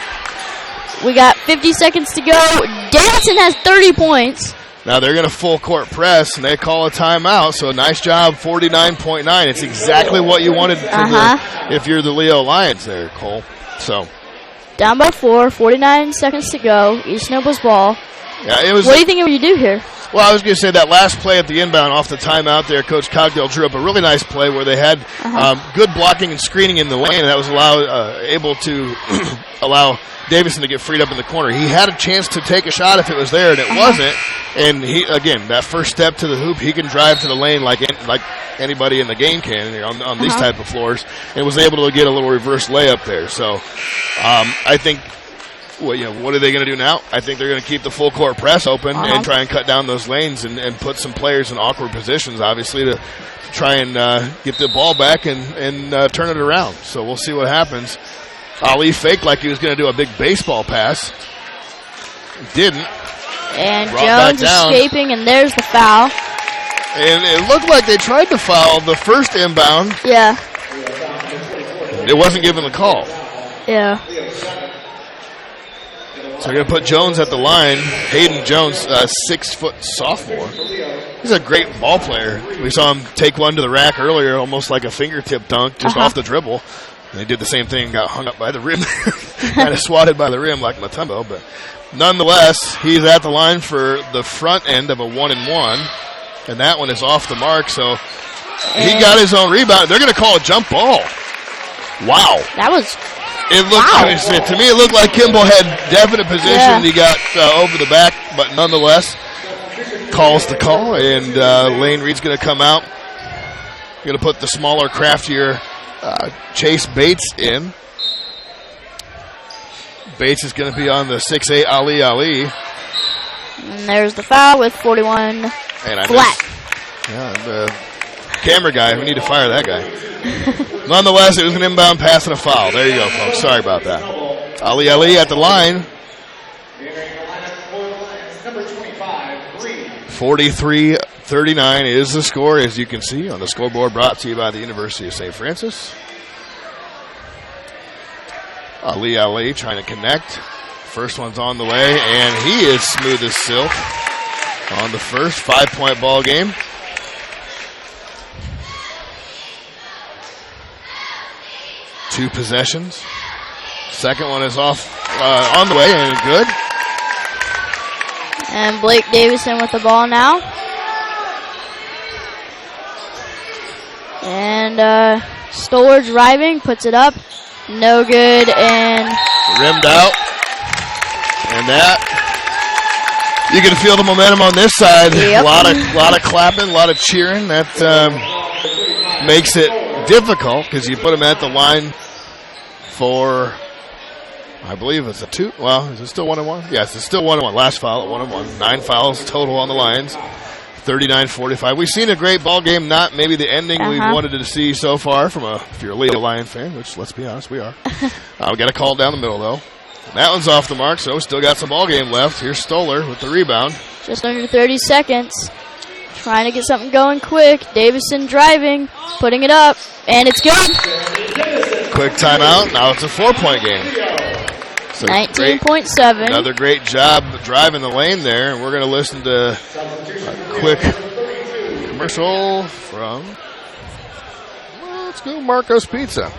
We got 50 seconds to go. Davidson has 30 points. Now they're going to full court press, and they call a timeout, so nice job, 49.9. It's exactly what you wanted if you're the Leo Lions there, Cole. So down by 4, 49 seconds to go. East Noble's ball. Yeah, it was. What do you think you do here? Well, I was going to say that last play at the inbound off the timeout there, Coach Cogdale drew up a really nice play where they had good blocking and screening in the lane, and that was able to allow Davison to get freed up in the corner. He had a chance to take a shot if it was there, and it wasn't. And he, again, that first step to the hoop, he can drive to the lane like anybody in the game can on these type of floors, and was able to get a little reverse layup there. So I think, what are they going to do now? I think they're going to keep the full court press open and try and cut down those lanes and put some players in awkward positions, obviously, to try and get the ball back and turn it around. So we'll see what happens. Ali faked like he was going to do a big baseball pass. Didn't. And Jones escaping, and there's the foul. And it looked like they tried to foul the first inbound. Yeah. It wasn't given the call. Yeah. So they're going to put Jones at the line. Hayden Jones, 6-foot sophomore. He's a great ball player. We saw him take one to the rack earlier, almost like a fingertip dunk, just off the dribble. And he did the same thing and got hung up by the rim. Kind of swatted by the rim like Mutombo. But nonetheless, he's at the line for the front end of a 1-and-1. And that one is off the mark. So he got his own rebound. They're going to call a jump ball. Wow. That was... It looked to me. It looked like Kimball had definite position. Yeah. He got over the back, but nonetheless, calls the call, and Lane Reed's going to come out. Going to put the smaller, craftier Chase Bates in. Bates is going to be on the 6'8" Ali. And there's the foul with 41 And I flat. Yeah, the camera guy, we need to fire that guy. Nonetheless, it was an inbound pass and a foul. There you go, folks. Sorry about that. Ali at the line. 43-39 is the score, as you can see on the scoreboard, brought to you by the University of St. Francis. Ali trying to connect. First one's on the way, and he is smooth as silk on the first 5-point ball game. Two possessions. Second one is off on the way and good. And Blake Davison with the ball now. And Stoller driving, puts it up. No good, and rimmed out. And that, you can feel the momentum on this side. Yep. A lot of clapping, a lot of cheering. That makes it difficult because you put them at the line for, I believe it's a 2. Well, is it still 1-1? Yes, it's still 1-1. Last foul at 1-1. 9 fouls total on the Lions. 39-45. We've seen a great ball game, not maybe the ending we wanted to see so far if you're a Leo Lion fan, which, let's be honest, we are. We got a call down the middle, though. And that one's off the mark, so still got some ball game left. Here's Stoller with the rebound. Just under 30 seconds. Trying to get something going quick. Davison driving, putting it up, and it's good. Quick timeout. Now it's a 4-point game. So 19.7. Another great job driving the lane there, and we're going to listen to a quick commercial from, let's go, Marco's Pizza.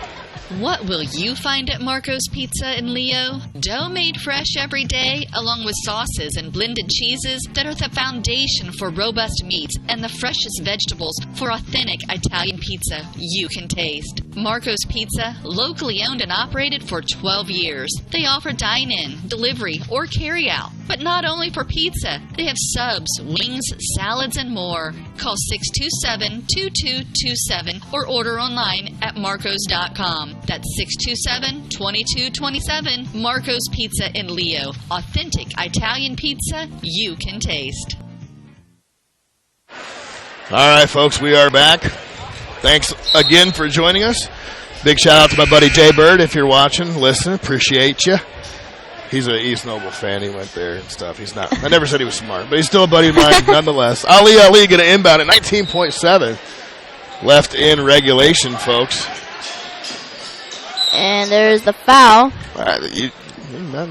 What will you find at Marco's Pizza in Leo? Dough made fresh every day, along with sauces and blended cheeses that are the foundation for robust meats and the freshest vegetables for authentic Italian pizza you can taste. Marco's Pizza, locally owned and operated for 12 years. They offer dine-in, delivery, or carry-out. But not only for pizza, they have subs, wings, salads, and more. Call 627-2227 or order online at marcos.com. That's 627-2227. Marco's Pizza in Leo. Authentic Italian pizza you can taste. All right, folks, we are back. Thanks again for joining us. Big shout out to my buddy Jay Bird. If you're watching, listen, appreciate you. He's a East Noble fan. He went there and stuff. He's not. I never said he was smart, but he's still a buddy of mine nonetheless. Ali going to inbound at 19.7 left in regulation, folks. And there's the foul. That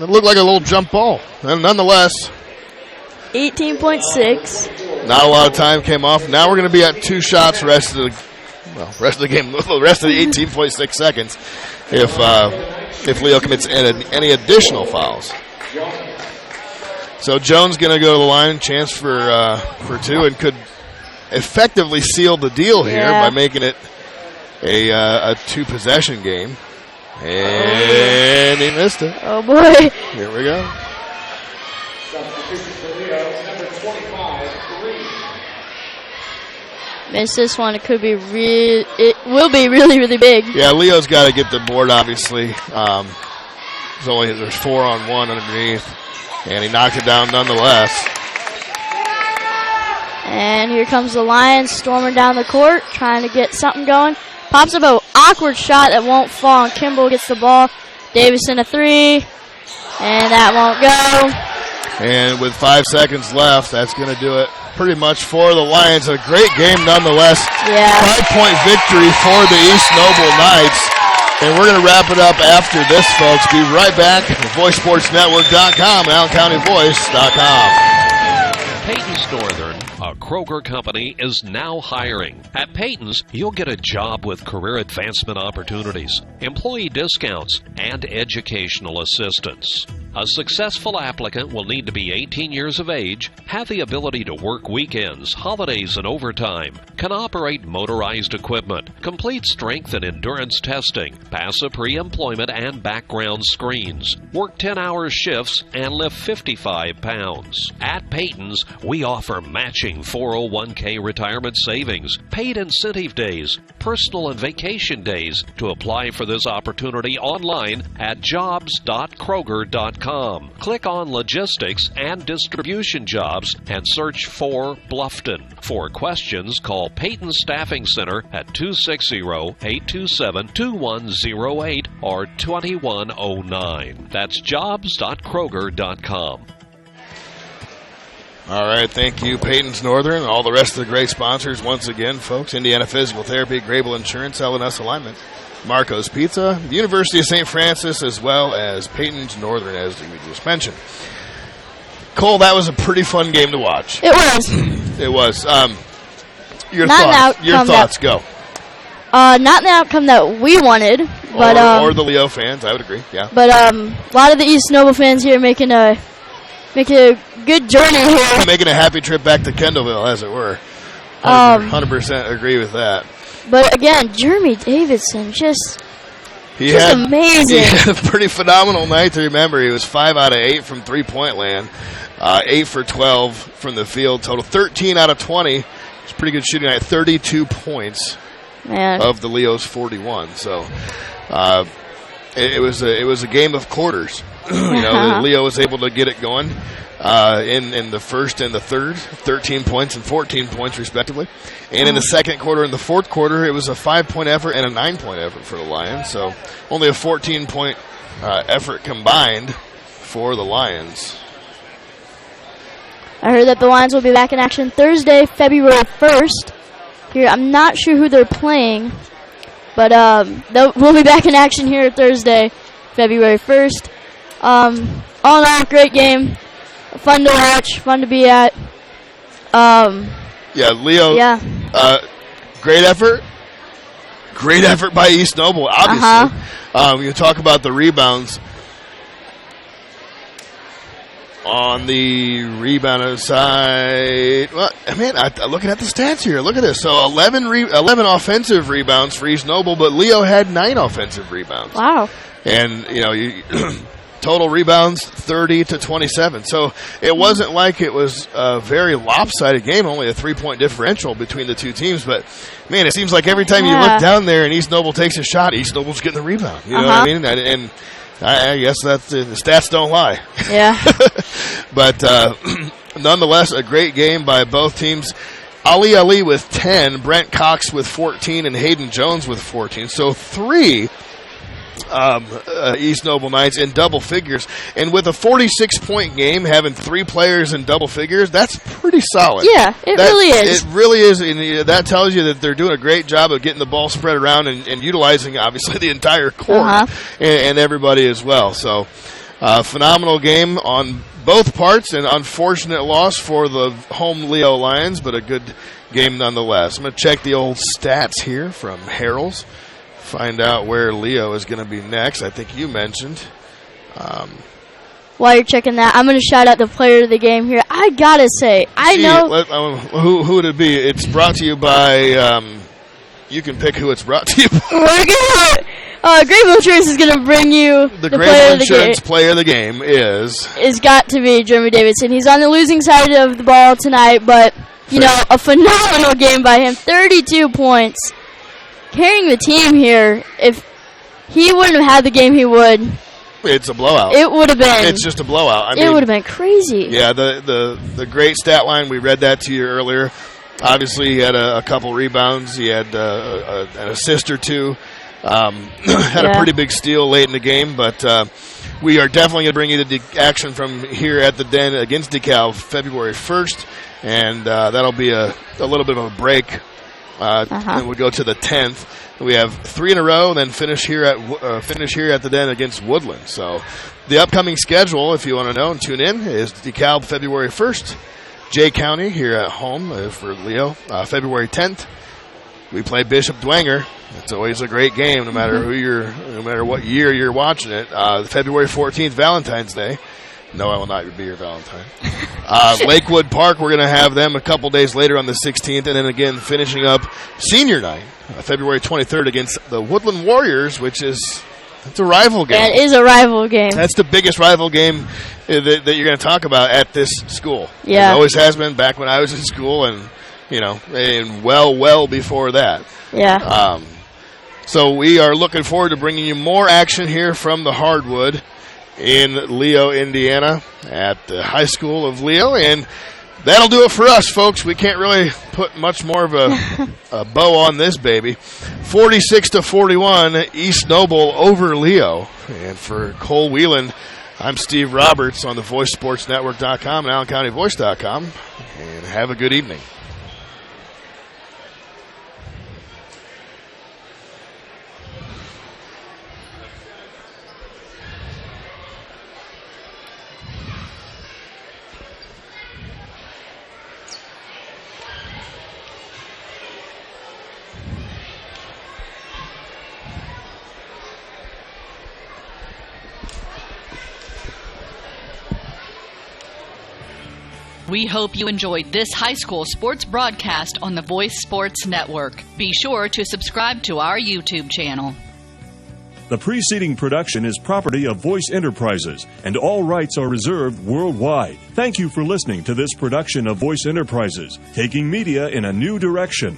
looked like a little jump ball. Nonetheless. 18.6. Not a lot of time came off. Now we're going to be at 2 shots rest of the game, the rest of the 18.6 seconds if Leo commits any additional fouls. So Jones going to go to the line, chance for 2, and could effectively seal the deal here by making it a 2-possession game. And he missed it. Oh, boy. Here we go. Miss this one. It could be it will be really, really big. Yeah, Leo's got to get the board, obviously. There's 4-on-1 underneath, and he knocked it down nonetheless. And here comes the Lions storming down the court, trying to get something going. Pops up an awkward shot that won't fall, and Kimball gets the ball. Davison a 3, and that won't go. And with 5 seconds left, that's going to do it pretty much for the Lions. A great game nonetheless. Yeah. 5-point victory for the East Noble Knights. And we're going to wrap it up after this, folks. Be right back at VoiceSportsNetwork.com and AllenCountyVoice.com. Peyton's Northern, a Kroger company, is now hiring. At Peyton's, you'll get a job with career advancement opportunities, employee discounts, and educational assistance. A successful applicant will need to be 18 years of age, have the ability to work weekends, holidays, and overtime, can operate motorized equipment, complete strength and endurance testing, pass a pre-employment and background screens, work 10-hour shifts, and lift 55 pounds. At Peyton's, we offer matching 401k retirement savings, paid incentive days, personal and vacation days. To apply for this opportunity online at jobs.kroger.com. Click on Logistics and Distribution Jobs and search for Bluffton. For questions, call Peyton Staffing Center at 260-827-2108 or 2109. That's jobs.kroger.com. All right, thank you, Peyton's Northern, and all the rest of the great sponsors. Once again, folks, Indiana Physical Therapy, Grable Insurance, L&S Alignment, Marco's Pizza, the University of St. Francis, as well as Peyton's Northern, as we just mentioned. Cole, that was a pretty fun game to watch. It was. It was. Your Not thoughts, go. Not the outcome that we wanted, but or the Leo fans, I would agree. Yeah. But a lot of the East Noble fans here making a good journey here. Making a happy trip back to Kendallville, as it were. 100% agree with that. But again, Jeremy Davidson just amazing. He had a pretty phenomenal night to remember. He was 5 out of 8 from three-point land, 8 for 12 from the field, total 13 out of 20. It's pretty good shooting night, 32 points of the Leo's 41. So it was a game of quarters. Leo was able to get it going in the first and the third, 13 points and 14 points respectively. And in the second quarter and the fourth quarter, it was a 5-point effort and a 9-point effort for the Lions. So only a 14-point effort combined for the Lions. I heard that the Lions will be back in action Thursday, February 1st. Here, I'm not sure who they're playing, but we'll be back in action here Thursday, February 1st. All in all, great game. Fun to watch, fun to be at. Leo. Yeah. Great effort. Great effort by East Noble, obviously. You talk about the rebounds. On the rebound side, looking at the stats here, look at this. So 11 offensive rebounds for East Noble, but Leo had 9 offensive rebounds. Wow. And, total rebounds 30 to 27. So it wasn't like it was a very lopsided game, only a 3-point differential between the two teams. But, man, it seems like every time you look down there and East Noble takes a shot, East Noble's getting the rebound. You know what I mean? And I guess that's the stats don't lie. Yeah. But nonetheless, a great game by both teams. Ali with 10, Brent Cox with 14, and Hayden Jones with 14. So 3 East Noble Knights in double figures. And with a 46-point game, having 3 players in double figures, that's pretty solid. Yeah, really is. It really is. And that tells you that they're doing a great job of getting the ball spread around and utilizing, obviously, the entire court and everybody as well. So, phenomenal game on both parts, and unfortunate loss for the home Leo Lions, but a good game nonetheless. I'm going to check the old stats here from Harrell's. Find out where Leo is going to be next. I think you mentioned. While you're checking that, I'm going to shout out the player of the game here. I got to say, who would it be? It's brought to you by, you can pick who it's brought to you by. Grable Insurance is going to bring you the Grable Insurance player of the game is got to be Jeremy Davidson. He's on the losing side of the ball tonight, but, a phenomenal game by him. 32 points. Carrying the team here. If he wouldn't have had the game he would, it's a blowout. It would have been. It's just a blowout. It would have been crazy. Yeah, the great stat line, we read that to you earlier. Obviously, he had a couple rebounds. He had an assist or two. Had a pretty big steal late in the game, but we are definitely going to bring you the action from here at the Den against DeKalb February 1st, and that'll be a little bit of a break. And we go to the 10th. We have 3 in a row, then finish here at the Den against Woodland. So the upcoming schedule, if you want to know and tune in, is DeKalb February 1st, Jay County here at home for Leo, February 10th, we play Bishop Dwenger. It's always a great game, no matter no matter what year you're watching it. February 14th, Valentine's Day. No, I will not be your Valentine. Lakewood Park, we're going to have them a couple days later on the 16th, and then again finishing up senior night, February 23rd against the Woodland Warriors, which is a rival game. That is a rival game. That's the biggest rival game that you're going to talk about at this school. Yeah. It always has been back when I was in school, and and well before that. Yeah. So we are looking forward to bringing you more action here from the Hardwood in Leo, Indiana, at the high school of Leo, and that'll do it for us, folks. We can't really put much more of a bow on this baby. 46-41, East Noble over Leo. And for Cole Whelan, I'm Steve Roberts on the VoiceSportsNetwork.com and AllenCountyVoice.com, and have a good evening. We hope you enjoyed this high school sports broadcast on the Voice Sports Network. Be sure to subscribe to our YouTube channel. The preceding production is property of Voice Enterprises, and all rights are reserved worldwide. Thank you for listening to this production of Voice Enterprises, taking media in a new direction.